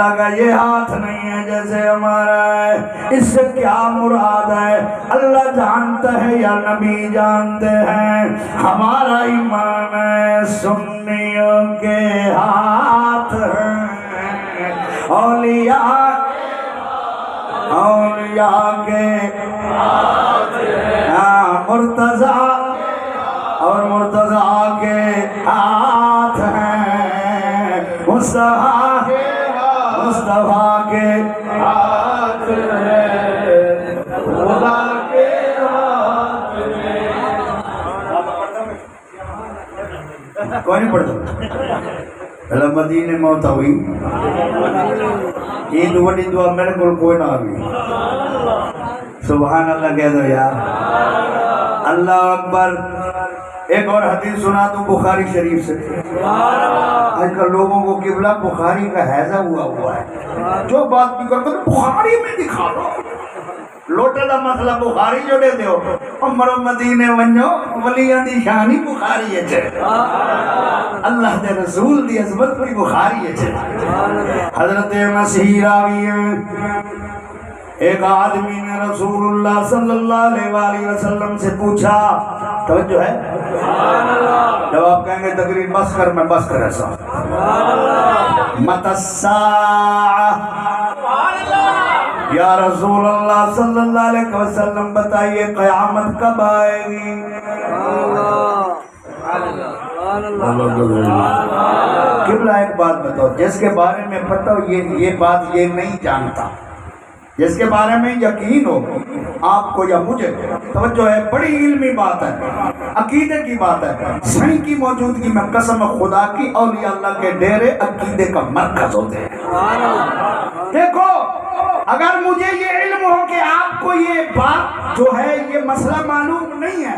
اللہ کا یہ ہاتھ نہیں ہے جیسے ہمارا ہے، اس سے کیا مراد ہے؟ اللہ جانتا ہے یا نبی جانتے ہیں؟ ہمارا ایمان ہے سنیوں کے ہاتھ ہیں، اولیاء کے مرتضیٰ اور مرتضیٰ کے ہاتھ ہیں، مصطفیٰ کے ہاتھ ہیں، خدا کے ہاتھ ہیں۔ کون نہیں پڑھتا؟ مدینے موت ہوئی عید وڈی دعا میرے کو کوئی نہ ہوئی۔ سبحان اللہ کہہ دو یار، اللہ اکبر۔ ایک اور حدیث سنا دوں بخاری شریف سے۔ آج کل لوگوں کو قبلہ بخاری کا حیضہ ہوا ہے، جو بات بھی کرتے ہیں بخاری میں دکھا دو، لوٹے دا مسئلہ بخاری جوڑے دیو، عمر مدینے ونجو ولیاں دی شانی بخاری ہے، اللہ دے رسول دی عظمت بھی بخاری ہے۔ حضرت مسیح راوی ایک آدمی نے رسول اللہ صلی اللہ علیہ وآلہ وسلم سے پوچھا، توجہ ہے، جب آپ کہیں گے تقریر بس کر، میں بس کر ایسا، متی الساعہ، یا رسول اللہ صلی اللہ علیہ وسلم بتائیے قیامت کب آئے گی؟ قبلہ ایک بات بتاؤ، جس کے بارے میں پتہ ہو یہ بات یہ نہیں جانتا، جس کے بارے میں یقین ہو آپ کو یا مجھے، توجہ ہے، بڑی علمی بات ہے، عقیدے کی بات ہے، صحیح کی موجودگی میں قسم خدا کی اولیاء اللہ کے ڈیرے عقیدے کا مرکز ہوتے ہیں۔ دیکھو اگر مجھے یہ علم ہو کہ آپ کو یہ بات جو ہے یہ مسئلہ معلوم نہیں ہے،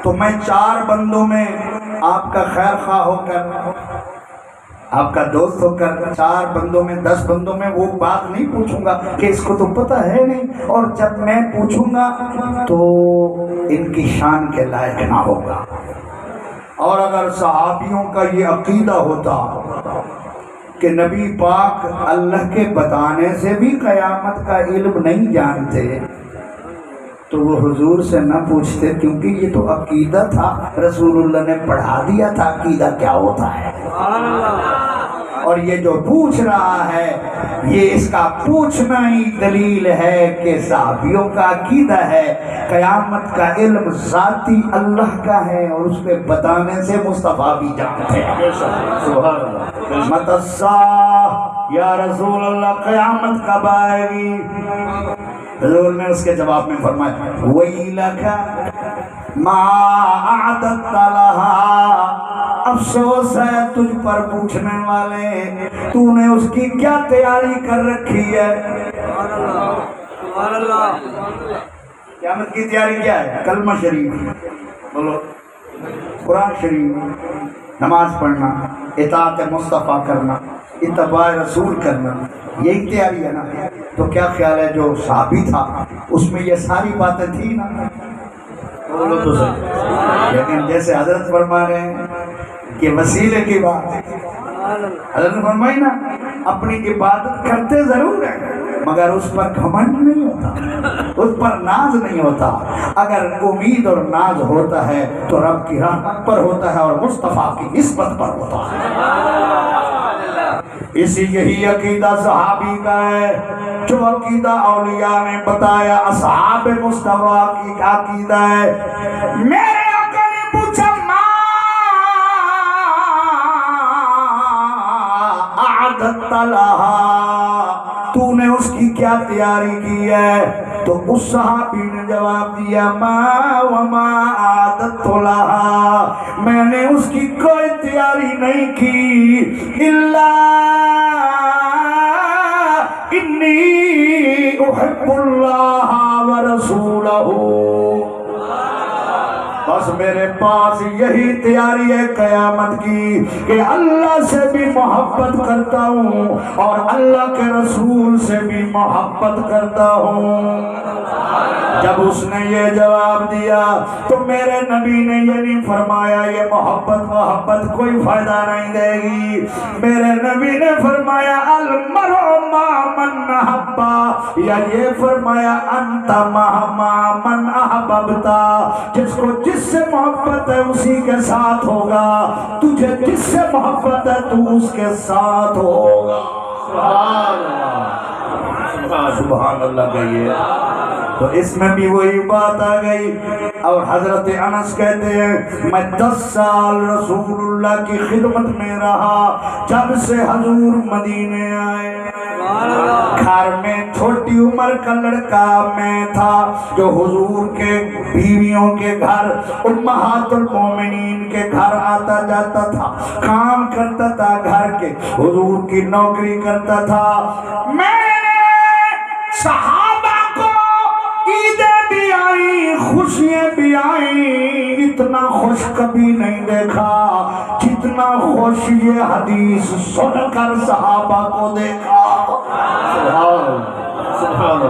تو میں 4 بندوں میں آپ کا خیر خواہ ہو کر، آپ کا دوست ہو کر 4 بندوں میں 10 بندوں میں وہ بات نہیں پوچھوں گا کہ اس کو تو پتہ ہے نہیں، اور جب میں پوچھوں گا تو ان کی شان کے لائق نہ ہوگا۔ اور اگر صحابیوں کا یہ عقیدہ ہوتا کہ نبی پاک اللہ کے بتانے سے بھی قیامت کا علم نہیں جانتے تو وہ حضور سے نہ پوچھتے، کیونکہ یہ تو عقیدہ تھا، رسول اللہ نے پڑھا دیا تھا عقیدہ کیا ہوتا ہے۔ اور یہ جو پوچھ رہا ہے یہ اس کا پوچھنا ہی دلیل ہے کہ صحابیوں کا عقیدہ ہے قیامت کا علم ذاتی اللہ کا ہے، اور اس پہ بتانے سے مصطفیٰ بھی جانتے ہیں۔ سبحان اللہ۔ متی الساعہ، یا رسول اللہ قیامت کب آئے گی؟ حضور نے اس کے جواب میں فرمایا، وَيْلَكَ مَا أَعْدَدْتَ لَهَا، افسوس ہے تجھ پر پوچھنے والے، تو نے اس کی کیا تیاری کر رکھی ہے؟ قیامت کی تیاری کیا ہے؟ کلمہ شریف بولو، قرآن شریف، نماز پڑھنا، اطاعت مصطفیٰ کرنا، اتباع رسول کرنا، یہی تیاری ہے نا۔ تو کیا خیال ہے جو صحابی تھا اس میں یہ ساری باتیں تھی نا؟ بولو تو صحیح۔ لیکن جیسے حضرت فرما رہے ہیں کہ وسیلے کی بات، حضرت فرمائی نا اپنی عبادت کرتے ضرور ہیں مگر اس پر گھمنڈ نہیں ہوتا، اس پر ناز نہیں ہوتا۔ اگر امید اور ناز ہوتا ہے تو رب کی رحمت پر ہوتا ہے اور مصطفیٰ کی نسبت پر ہوتا ہے۔ اسی یہی عقیدہ صحابی کا ہے جو عقیدہ اولیاء نے بتایا، اصحاب مصطفیٰ کی عقیدہ ہے۔ میرے آقا نے پوچھا ما اعددت لہا، تو نے اس کی کیا تیاری کی ہے؟ تو اس صحابی نے جواب دیا ما وما اعددت لہا، میں نے اس کی کوئی تیاری نہیں کی، الا انی احب اللہ ورسولہ، بس میرے پاس یہی تیاری ہے قیامت کی کہ اللہ سے بھی محبت کرتا ہوں اور اللہ کے رسول سے بھی محبت کرتا ہوں۔ جب اس نے یہ جواب دیا تو میرے نبی نے یہ نہیں فرمایا یہ محبت کوئی فائدہ نہیں دے گی، میرے نبی نے فرمایا المرء یا یہ فرمایا انت مہما من احببتا، جس کو جس سے محبت ہے اسی کے ساتھ ہوگا، تجھے جس سے محبت ہے تو اس کے ساتھ ہوگا۔ سبحان اللہ کہیے۔ تو اس میں بھی وہی بات آ گئی۔ اور حضرت انس کہتے ہیں میں 10 سال رسول اللہ کی خدمت میں رہا، جب سے حضور مدینے آئے۔ گھر میں چھوٹی عمر کا لڑکا میں تھا جو حضور کے بیویوں کے گھر، امہات المومنین کے گھر آتا جاتا تھا، کام کرتا تھا، گھر کے حضور کی نوکری کرتا تھا۔ میں صحابہ کو عیدیں بھی آئیں، خوشیاں بھی آئیں، اتنا خوش کبھی نہیں دیکھا جتنا خوش یہ حدیث سن کر صحابہ کو دیکھا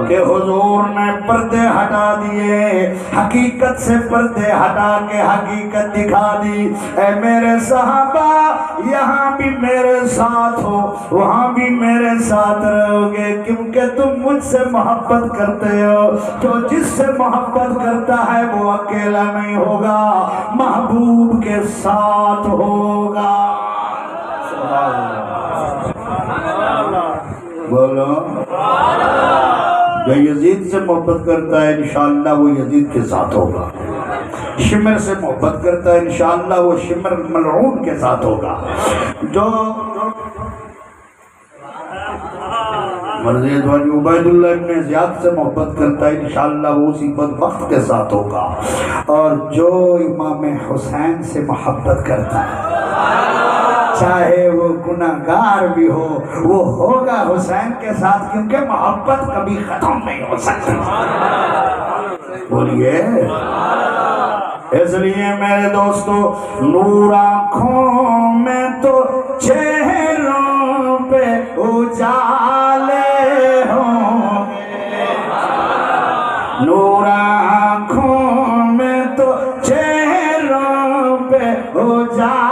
کہ حضور نے پردے ہٹا دیے، حقیقت سے پردے ہٹا کے حقیقت دکھا دی۔ اے میرے صحابہ یہاں بھی میرے ساتھ ہو، وہاں بھی میرے ساتھ رہو گے، کیونکہ تم مجھ سے محبت کرتے ہو۔ جو جس سے محبت کرتا ہے وہ اکیلا نہیں ہوگا، محبوب کے ساتھ ہوگا۔ بولو، جو یزید سے محبت کرتا ہے انشاءاللہ وہ یزید کے ساتھ ہوگا، شمر سے محبت کرتا ہے انشاءاللہ وہ شمر ملعون کے ساتھ ہوگا، جو مرضی عبید اللہ ابن زیاد سے محبت کرتا ہے انشاءاللہ وہ اسی بدبخت کے ساتھ ہوگا، اور جو امام حسین سے محبت کرتا ہے چاہے وہ گناہگار بھی ہو وہ ہوگا حسین کے ساتھ، کیونکہ محبت کبھی ختم نہیں ہو سکتی۔ بولیے، اس لیے میرے دوستو نور آنکھوں میں تو چہروں پہ اجالے ہوں گے، نور آنکھوں میں تو چہروں پہ اجالے،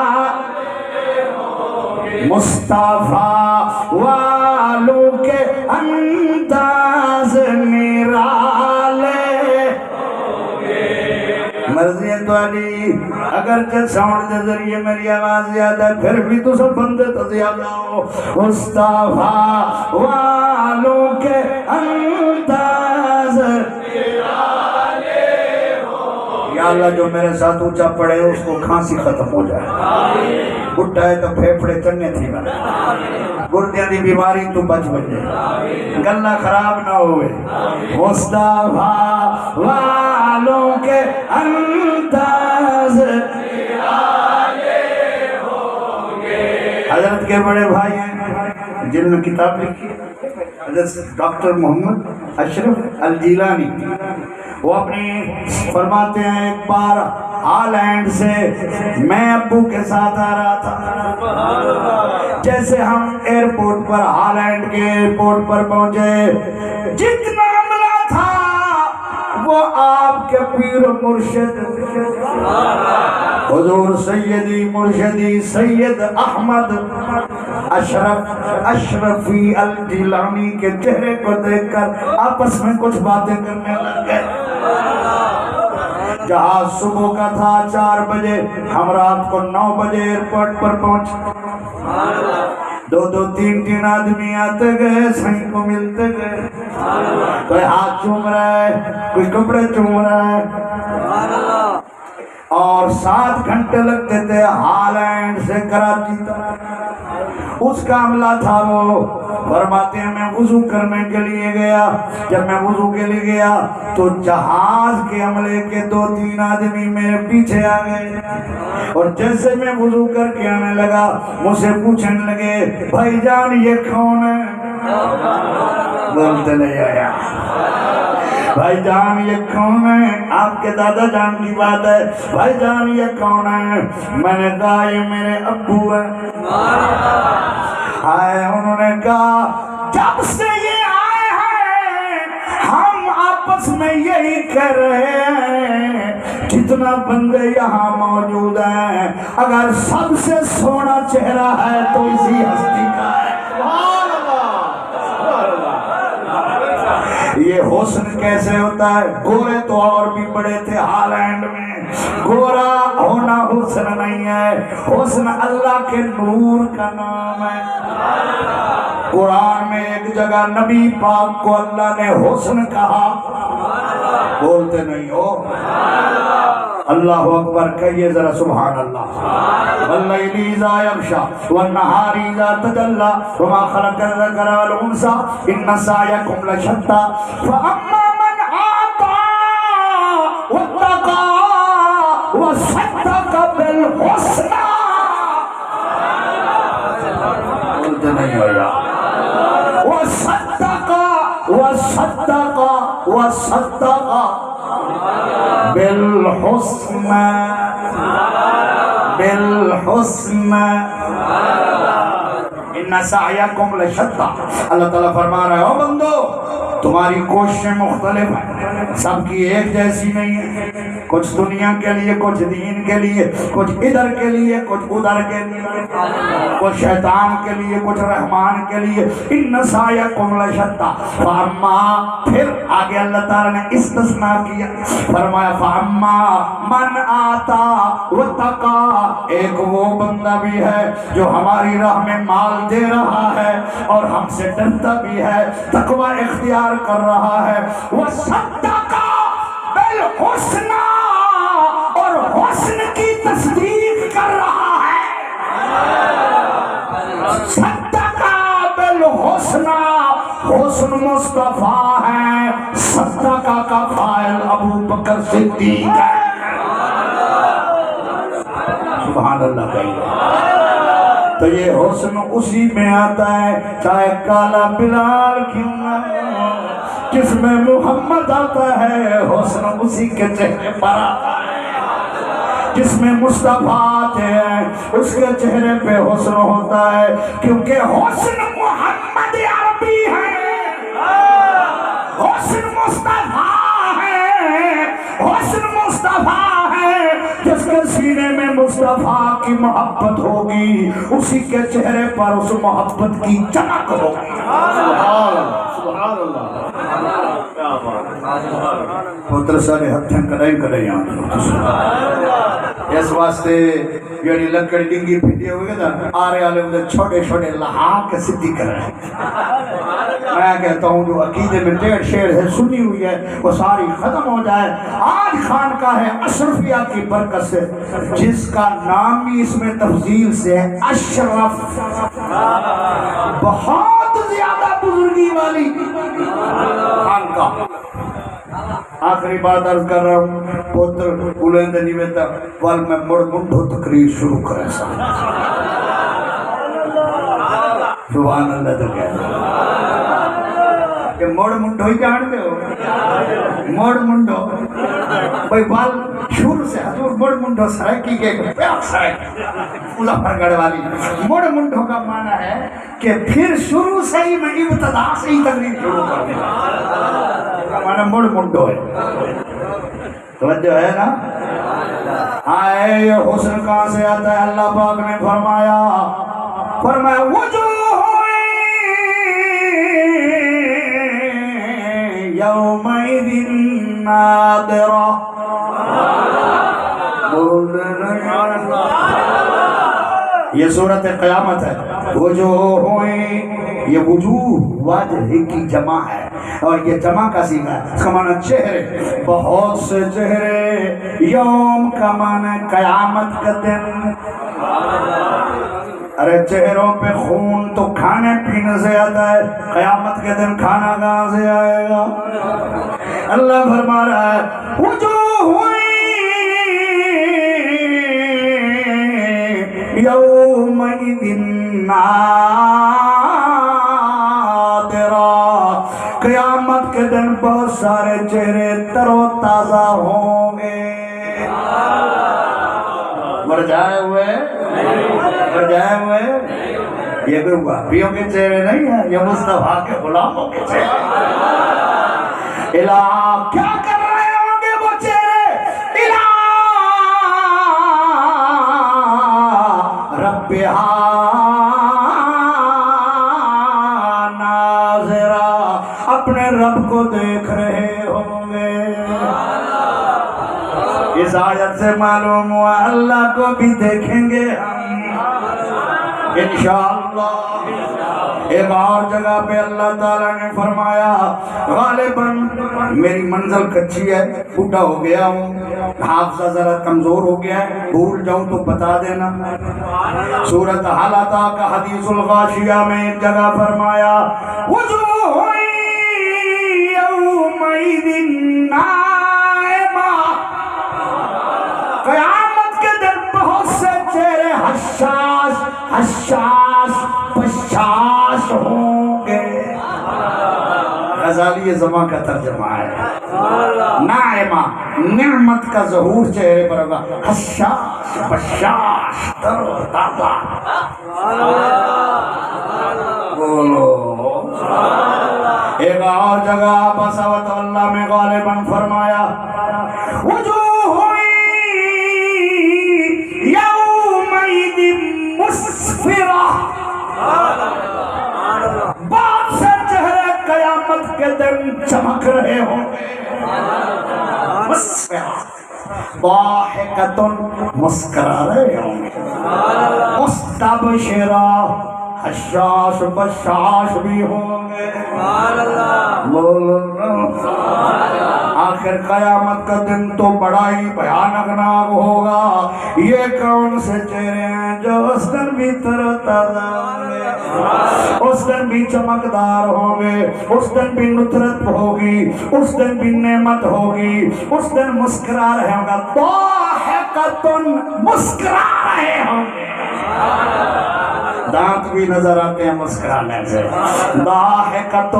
مصطفیٰ والوں کے انداز نرالے مرضی تو علی، اگرچہ ساؤنڈ کے ذریعے میری آواز زیادہ ہے پھر بھی تو سب بندے تو زیادہ ہو۔ مصطفیٰ والوں کے انداز نرالے، یا اللہ جو میرے ساتھ اونچا پڑے اس کو کھانسی ختم ہو جائے، بڑھا ہے تو پھیپھڑے چنگے تھی بنا، گردیاں دی بیماری تو بچ بجے، گلہ خراب نہ ہوئے۔ مصطفیٰ والوں کے انداز نرالے ہوں گے۔ حضرت کے بڑے بھائی ہیں جن نے کتاب لکھی حضرت ڈاکٹر محمد اشرف الجیلانی، وہ اپنی فرماتے ہیں ایک بار ہالینڈ سے میں ابو کے ساتھ آ رہا تھا، جیسے ہم ایئرپورٹ پر ہالینڈ کے ایئرپورٹ پر پہنچے، جتنا عملہ تھا وہ آپ کے پیر و مرشد حضور سیدی مرشدی سید احمد اشرفی الجیلانی کے چہرے کو دیکھ کر آپس میں کچھ باتیں کرنے لگ گئے۔ جہاز صبح کا تھا 4 بجے، ہم رات کو 9 بجے ایئرپورٹ پر پہنچے، 2 3 آدمی آتے گئے، سائیں کو ملتے گئے، کوئی ہاتھ چوم رہا ہے، کوئی کپڑے چوم رہا ہے، اور 7 گھنٹے لگتے تھے ہالینڈ سے کراچی تک۔ اس کا عملہ تھا، وہ فرماتے ہیں میں وضو کرنے کے لیے گیا، جب میں وضو کے لیے گیا تو جہاز کے عملے کے 2 3 آدمی میرے پیچھے آ گئے، اور جیسے میں وضو کر کے آنے لگا مجھ سے پوچھنے لگے بھائی جان یہ کون ہے؟ بولتے نہیں آیا، بھائی جان یہ کون ہے؟ آپ کے دادا جان کی بات ہے، بھائی جان یہ کون ہے؟ میں نے کہا یہ میرے ابو ہیں۔ آئے، انہوں نے کہا جب سے یہ آئے ہیں ہم آپس میں یہی کہہ رہے ہیں جتنا بندے یہاں موجود ہیں اگر سب سے سونا چہرہ ہے تو اسی ہستی کا ہے۔ کیسے ہوتا ہے؟ گورے تو اور بھی بڑے تھے ہالینڈ میں، گورا ہونا حسن نہیں ہے، حسن اللہ کے نور کا نام ہے۔ قرآن میں ایک جگہ نبی پاک کو اللہ نے حسن کہا، بولتے نہیں ہو؟ اللہ اکبر کہیے ذرا سبحان اللہ۔ واللیل اذا یغشی والنہار اذا تجلی وما خلق الذکر والانثی ان سعیکم لشتی فاما من اعطی واتقی وصدق بالحسنی، بولتے نہیں ہو یا وصدق بالحسن ان سعیکم لشتی۔ اللہ تعالیٰ فرما رہا ہے او بندو تمہاری کوششیں مختلف ہیں، سب کی ایک جیسی نہیں ہے، کچھ دنیا کے لیے، کچھ دین کے لیے، کچھ ادھر کے لیے، کچھ ادھر کے لیے، کچھ شیطان کے لیے، کچھ رحمان کے لیے۔ ان سعیکم لشتی فاما، پھر آگے اللہ تعالیٰ نے استثناء کیا، فرمایا فاما من آتا واتقی، ایک وہ بندہ بھی ہے جو ہماری راہ میں مال دے رہا ہے اور ہم سے ڈرتا بھی ہے، تقوی اختیار کر رہا ہے، وصدق بالحسن، اور حسن کی تصدیق کر رہا ہے۔ صدق بالحسن، حسن مصطفیٰ ہے، صدق کا فاعل ابو بکر صدیق ہے۔ سبحان اللہ کہیے۔ تو یہ حسن اسی میں آتا ہے، چاہے کالا بلال کیوں نہ ہو، جس میں محمد آتا ہے حسن اسی کے چہرے پر آتا ہے، جس میں مصطفیٰ آتے ہیں اس کے چہرے پہ حسن ہوتا ہے، کیونکہ حسن محمد عربی ہے، حسن مصطفیٰ ہے، حسن مصطفیٰ ہے۔ جس کے سینے میں مصطفیٰ کی محبت ہوگی اسی کے چہرے پر اس محبت کی چمک ہوگی۔ سبحان اللہ۔ پتر سارے ہتھیں کڑائی کڑائی اس واسطے یعنی لکڑ ڈنگی پھٹی ہوئے نا آرے والے مجھے چھوٹے چھوٹے لہا کے سدھی کر رہے ہیں۔ میں کہتا ہوں جو عقیدے میں ڈیڑھ شعر ہے سنی ہوئی ہے وہ ساری ختم ہو جائے۔ آج خانقاہ ہے اشرفیہ کی برکت سے، جس کا نام بھی اس میں تفضیل سے ہے اشرف، بہت زیادہ بزرگی والی خانقاہ۔ آخری بات عرض کر رہا ہوں، پوتر بلند نیویتا وال میں مڑ منڈو تقریر شروع کرے سا۔ سبحان اللہ تو کہہ رہا کہ مڑ منڈو ہی جانتے ہو، مڑ منڈو بھئی وال شروع سے حضور مڑ منڈو سرکی کے پیاک سرکی مظفر گڑھ والی مڑ منڈو کا معنی ہے کہ پھر شروع سے ہی میں ابتدا سے ہی تقریر شروع کر دیا، معنی مڑ منڈو ہے۔ توجہ ہے نا؟ آئے یہ حسن کہاں سے آتا ہے؟ اللہ پاک نے فرمایا وجوہ یومئذ ناظرہ، یہ صورت قیامت ہے۔ وجوہ، یہ وجوہ وجہ کی جمع ہے اور یہ جمع کا صیغہ ہے، اس کا معنی چہرے، بہت سے چہرے، یوم کا معنی قیامت کا دن۔ ارے چہروں پہ خون تو کھانے پینے سے آتا ہے، قیامت کے دن کھانا کہاں سے آئے گا؟ اللہ فرما رہا ہے وجوہ یومئذ ناظرہ، قیامت کے دن بہت سارے چہرے تر و تازہ ہوں گے۔ مرجھائے ہوئے یہ کوئی وہابیوں کے چہرے نہیں ہیں، یہ مصطفیٰ کے غلاموں کے چہرے۔ الہ کیا کر رہے ہوں گے وہ چہرے؟ الہ ربہا ناظرہ، اپنے اپنے رب کو دیکھ رہے ہوں گے۔ اس آیت سے معلوم ہوا اللہ کو بھی دیکھیں گے ہم انشاءاللہ۔ ایک اور جگہ پہ اللہ تعالیٰ نے فرمایا غالباً میری منزل کچی ہے، بوڑھا ہو گیا ہوں، حافظہ ذرا کمزور ہو گیا ہے، بھول جاؤں تو بتا دینا۔ سورۃ حل اتاک حدیث الغاشیہ میں ایک جگہ فرمایا وجوہ یومئذ ناعمہ، قیامت کے دن بہت سے چہرے حشاش حشاش بشاش ہوں گے۔ غزالی زمان کا ترجمہ ہے، ناعمہ نعمت کا ظہور چہرے پر ہوگا، حشاش بشاش تر و تازہ۔ بولو ایک اور جگہ بسوت اللہ میں غالباً فرمایا وجوہ یومئذ مسفرہ، بہت سے چہرے قیامت کے دن چمک رہے ہوں گے۔ مسفرہ ضاحکۃ، مسکرا رہے ہوں گے۔ مستبشرہ، حشاش بشاش بھی ہوں گے۔ آخر قیامت کا دن تو بڑا ہی بھیانک ناک ہوگا۔ یہ کون سے چہرے ہیں جو اس دن بھی تر و تازہ ہوں گے، اس دن بھی چمکدار ہوں گے، اس دن بھی نصرت ہوگی، اس دن بھی نعمت ہوگی، اس دن مسکرا رہے ہوں گے۔ ضاحکۃ، مسکرا رہے ہوں گے، دانت بھی نظر آتے ہیں مسکرانے سے۔ ضاحکۃ،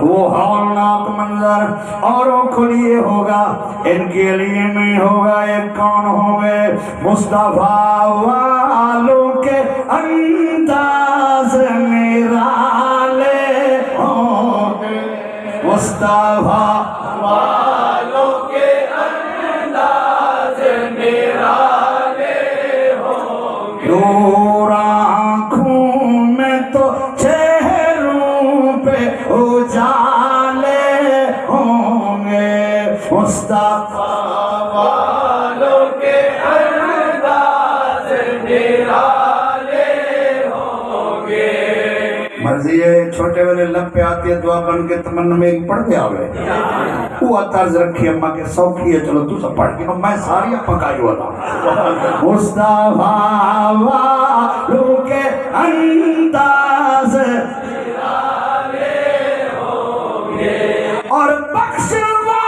وہ ہولناک منظر اوروں کو لیے ہوگا، ان کے لیے نہیں ہوگا۔ یہ کون ہوں گے؟ مصطفیٰ والوں کے انداز نرالے ہوں گے، مصطفیٰ والوں کے انداز نرالے ہوں گے۔ دور آنکھوں میں تو چہروں پہ اجالے ہوں گے، مصطفیٰ والوں کے انداز نرالے ہوں گے۔ مرضی ہے چھوٹے والے لب پہ آتی ہے دعا بن کے تمنا میں ایک پڑھ دیا ہوئے وہ طرز رکھی اماں کے سوکھی ہے، چلو تو سب پڑھ کے میں ساری پکائی ہوا تھا۔ مصطفیٰ والوں کے انداز اور بخشوا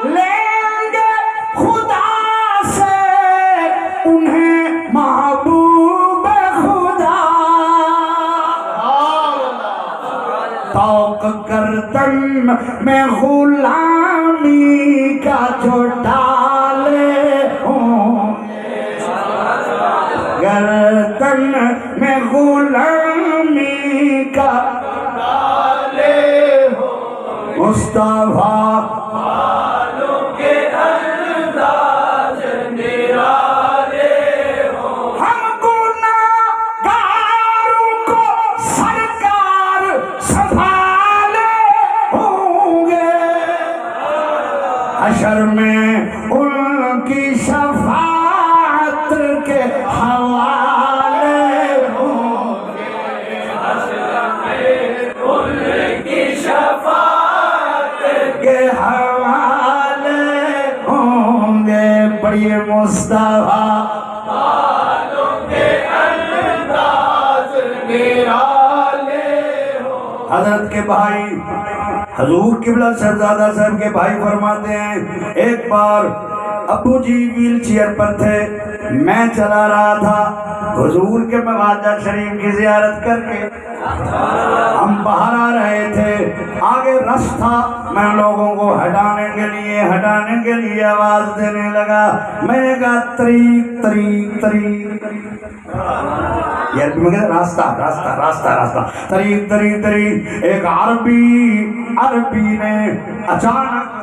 لیں گے خدا سے انہیں محبوب خدا۔ توق گردن میں غلامی کا جو ڈالے ہوں، گردن میں غلامی کا ڈالے ہوں، مصطفیٰ والوں کے انداز نرالے ہوں۔ ہم گناہگاروں کو سرکار سنبھالے ہوں گے، حشر میں ان کی شفاعت کے حوالے ہوں گے، حشر میں ان کی شفاعت کے حوالے ہوں گے۔ پڑھیے مصطفیٰ والوں کے انداز نرالے ہوں۔ حضرت کے بھائی حضور قبلہ شہزادہ صاحب کے بھائی فرماتے ہیں ایک بار ابو جی ویل چیئر پر تھے، میں چلا رہا تھا حضور کے مواجہ شریف کی زیارت کر کے، ہم باہر آ رہے تھے، آگے رش تھا، میں لوگوں کو ہٹانے کے لیے آواز دینے لگا، میں نے کہا طریق طریق طریق، یہ میں کہا راستہ راستہ راستہ راستہ، طریق طریق طریق۔ ایک عربی نے اچانک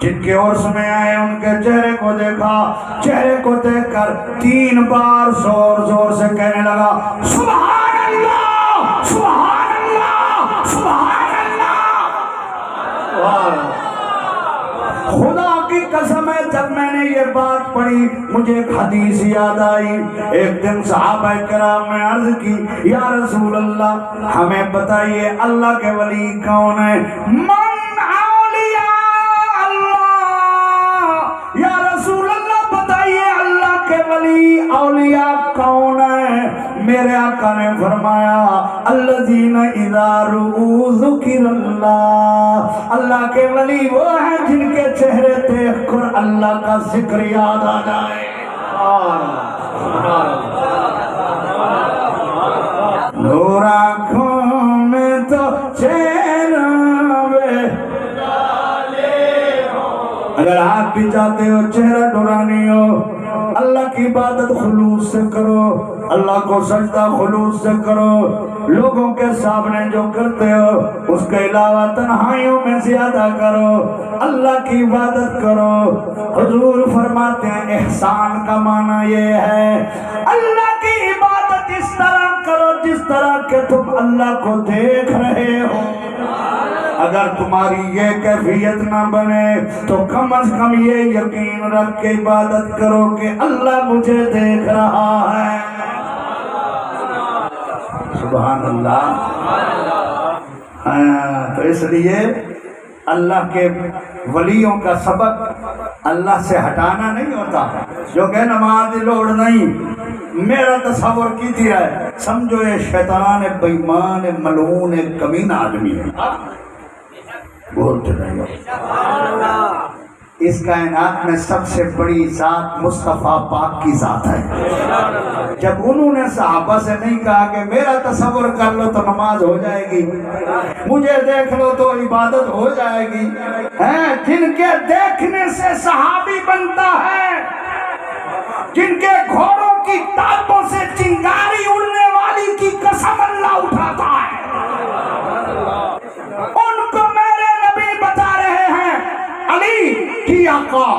جن کے عرس میں آئے ان کے چہرے کو دیکھا، چہرے کو دیکھ کر 3 بار زور زور سے کہنے لگا سبحان اللہ سبحان اللہ سبحان اللہ۔ پڑھی مجھے ایک حدیث یاد آئی. ایک دن صحابہ کرام نے عرض کی یا رسول اللہ ہمیں بتائیے اللہ کے ولی کون ہے؟ من اولیاء اللہ، یا رسول اللہ بتائیے اللہ کے ولی اولیاء کون ہے؟ میرے آقا نے فرمایا الذین اذا رؤوا ذکر اللہ، اللہ کے ولی وہ ہیں جن کے چہرے دیکھ کر اللہ کا ذکر یاد آ جائے. نور آنکھوں میں تو چہرہ میں، اگر آپ بھی چاہتے ہو چہرہ نورانی ہو، اللہ کی عبادت خلوص سے کرو، اللہ کو سجدہ خلوص سے کرو، لوگوں کے سامنے جو کرتے ہو اس کے علاوہ تنہائیوں میں زیادہ کرو، اللہ کی عبادت کرو. حضور فرماتے ہیں احسان کا معنی یہ ہے اللہ کی عبادت اس طرح کرو جس طرح کہ تم اللہ کو دیکھ رہے ہو. اگر تمہاری یہ کیفیت نہ بنے تو کم از کم یہ یقین رکھ کے عبادت کرو کہ اللہ مجھے دیکھ رہا ہے. سبحان اللہ. تو اس لیے اللہ کے ولیوں کا سبق اللہ سے ہٹانا نہیں ہوتا. جو کہ نماز لوڑ نہیں، میرا تصور کیجیے ہے سمجھو یہ شیطان بےمان ملعون کمینہ آدمی ہے. بولتے نہیں. اس کائنات میں سب سے بڑی ذات مصطفیٰ پاک کی ذات ہے. جب انہوں نے صحابہ سے نہیں کہا کہ میرا تصور کر لو تو نماز ہو جائے گی، مجھے دیکھ لو تو عبادت ہو جائے گی، جن کے دیکھنے سے صحابی بنتا ہے، جن کے گھوڑوں کی ٹانگوں سے چنگاری اڑنے والی کی قسم اللہ اٹھاتا ہے، ان کو میرے نبی بتا رہے ہیں علی کی آقا،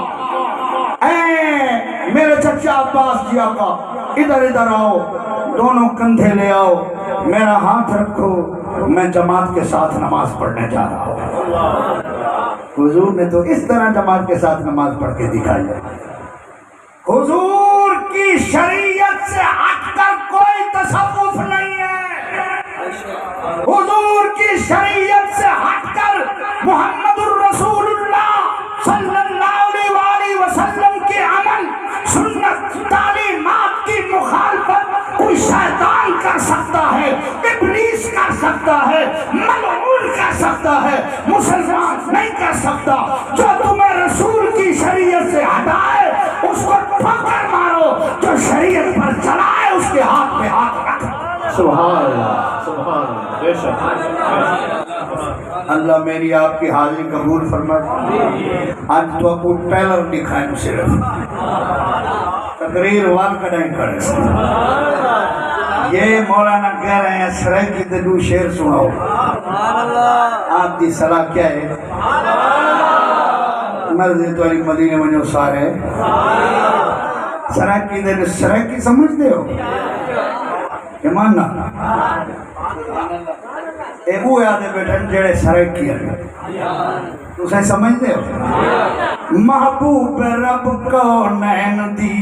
اے میرے چچا عباس کی آقا ادھر ادھر آؤ، دونوں کندھے لے آؤ، میرا ہاتھ رکھو، میں جماعت کے ساتھ نماز پڑھنے جا رہا ہوں. حضور نے تو اس طرح جماعت کے ساتھ نماز پڑھ کے دکھائی ہے. حضور کی شریعت سے ہٹ کر کوئی تصوف نہیں ہے. حضور کی شریعت سے ہٹ کر محمد الرسول اللہ صلی اللہ علیہ وسلم کے عمل سنت تعلیمات کی مخالفت کوئی شیطان کر سکتا ہے، ابلیس کر سکتا ہے، ملعون کر سکتا ہے، مسلمان نہیں کر سکتا. جو تمہیں رسول کی شریعت سے ہٹائے اس کو ٹھوکر مارو، جو شریعت پر چلائے اس کے ہاتھ پہ ہاتھ رکھو. سبحان اللہ، سبحان اللہ. بے شک اللہ میری آپ کی حاضری قبول فرمائے. آج تو آپ کو ٹیلر دکھائیں صرف تقریر وال کا نہیں کرے. یہ مولانا کہہ رہے ہیں سرائکی دلو شیر سناؤ. آپ دی صلاح کیا ہے؟ مرضی تو علی مدینے منو سارے سرائکی دلو سرائکی سمجھتے ہو کہ ماننا اے وہ یادے بیٹھن جڑے سرائکی ہیں تو اسے سمجھتے ہو. محبوب رب کونین دی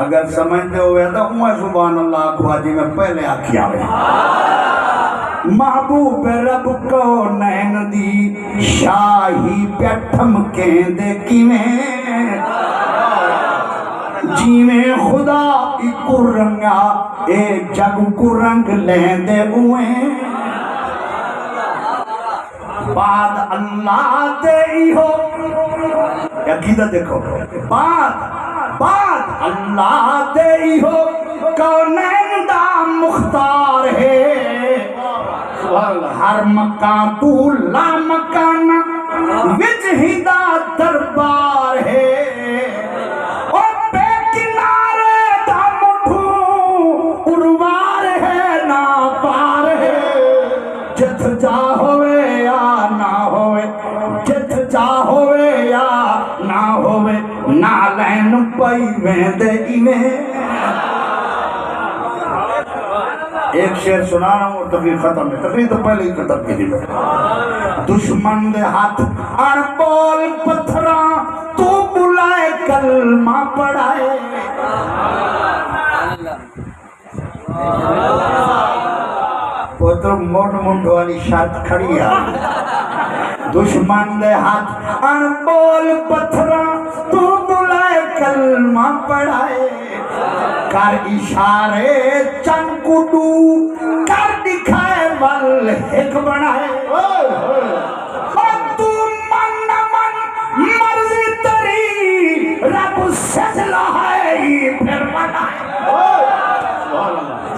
اگر سمجھتے ہوئے تو امہ سبحان اللہ خواجی میں پہلے آکھیا ہوئے. محبوب رب کونین دی شاہی پیٹھم کہندے کیویں جیویں خدا کو رنگا اے جگ کو رنگ لیندے ہوئے. بعد اللہ دے ہو عقیدت دیکھو، بعد اللہ دے ہو کونین دا مختار ہے. ہر مکان تو لا مکان وچ ہی دا دربار ہے. جت جا ہوئے یا نہ ہوئے، جت جا ہوئے یا نہ ہوئے، نالین پئی ویندے ایویں. ایک شعر سنا رہا ہوں اور تقریر ختم ہے، تقریر تو پہلے ہی ختم کی تھی میں. دشمن دے ہاتھ اڑ بول پتھراں تو بلائے کلمہ پڑھائے. پتر موٹ منڈ والی شرط کھڑی ہے. دشمن دے ہاتھ اڑ بول پتھراں تو بلائے کلمہ پڑھائے. کر اشارے چند کڈو کر دکھائے ول ایک بنائے. تو من نہ من مرضی تری رب سجلہ ہے پھر بنائے.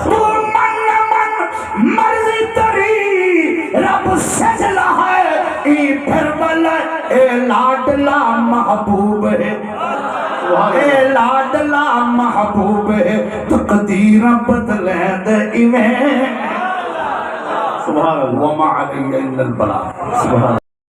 تو من نہ من مرضی تری رب سجلہ ہے پھر بنائے. اے لاڈلا محبوب ہے، اے لاڈلا محبوب ہے، تقدیر بدلیں دے ایویں. سبحان اللہ. وما علی الا البلاغ. سبحان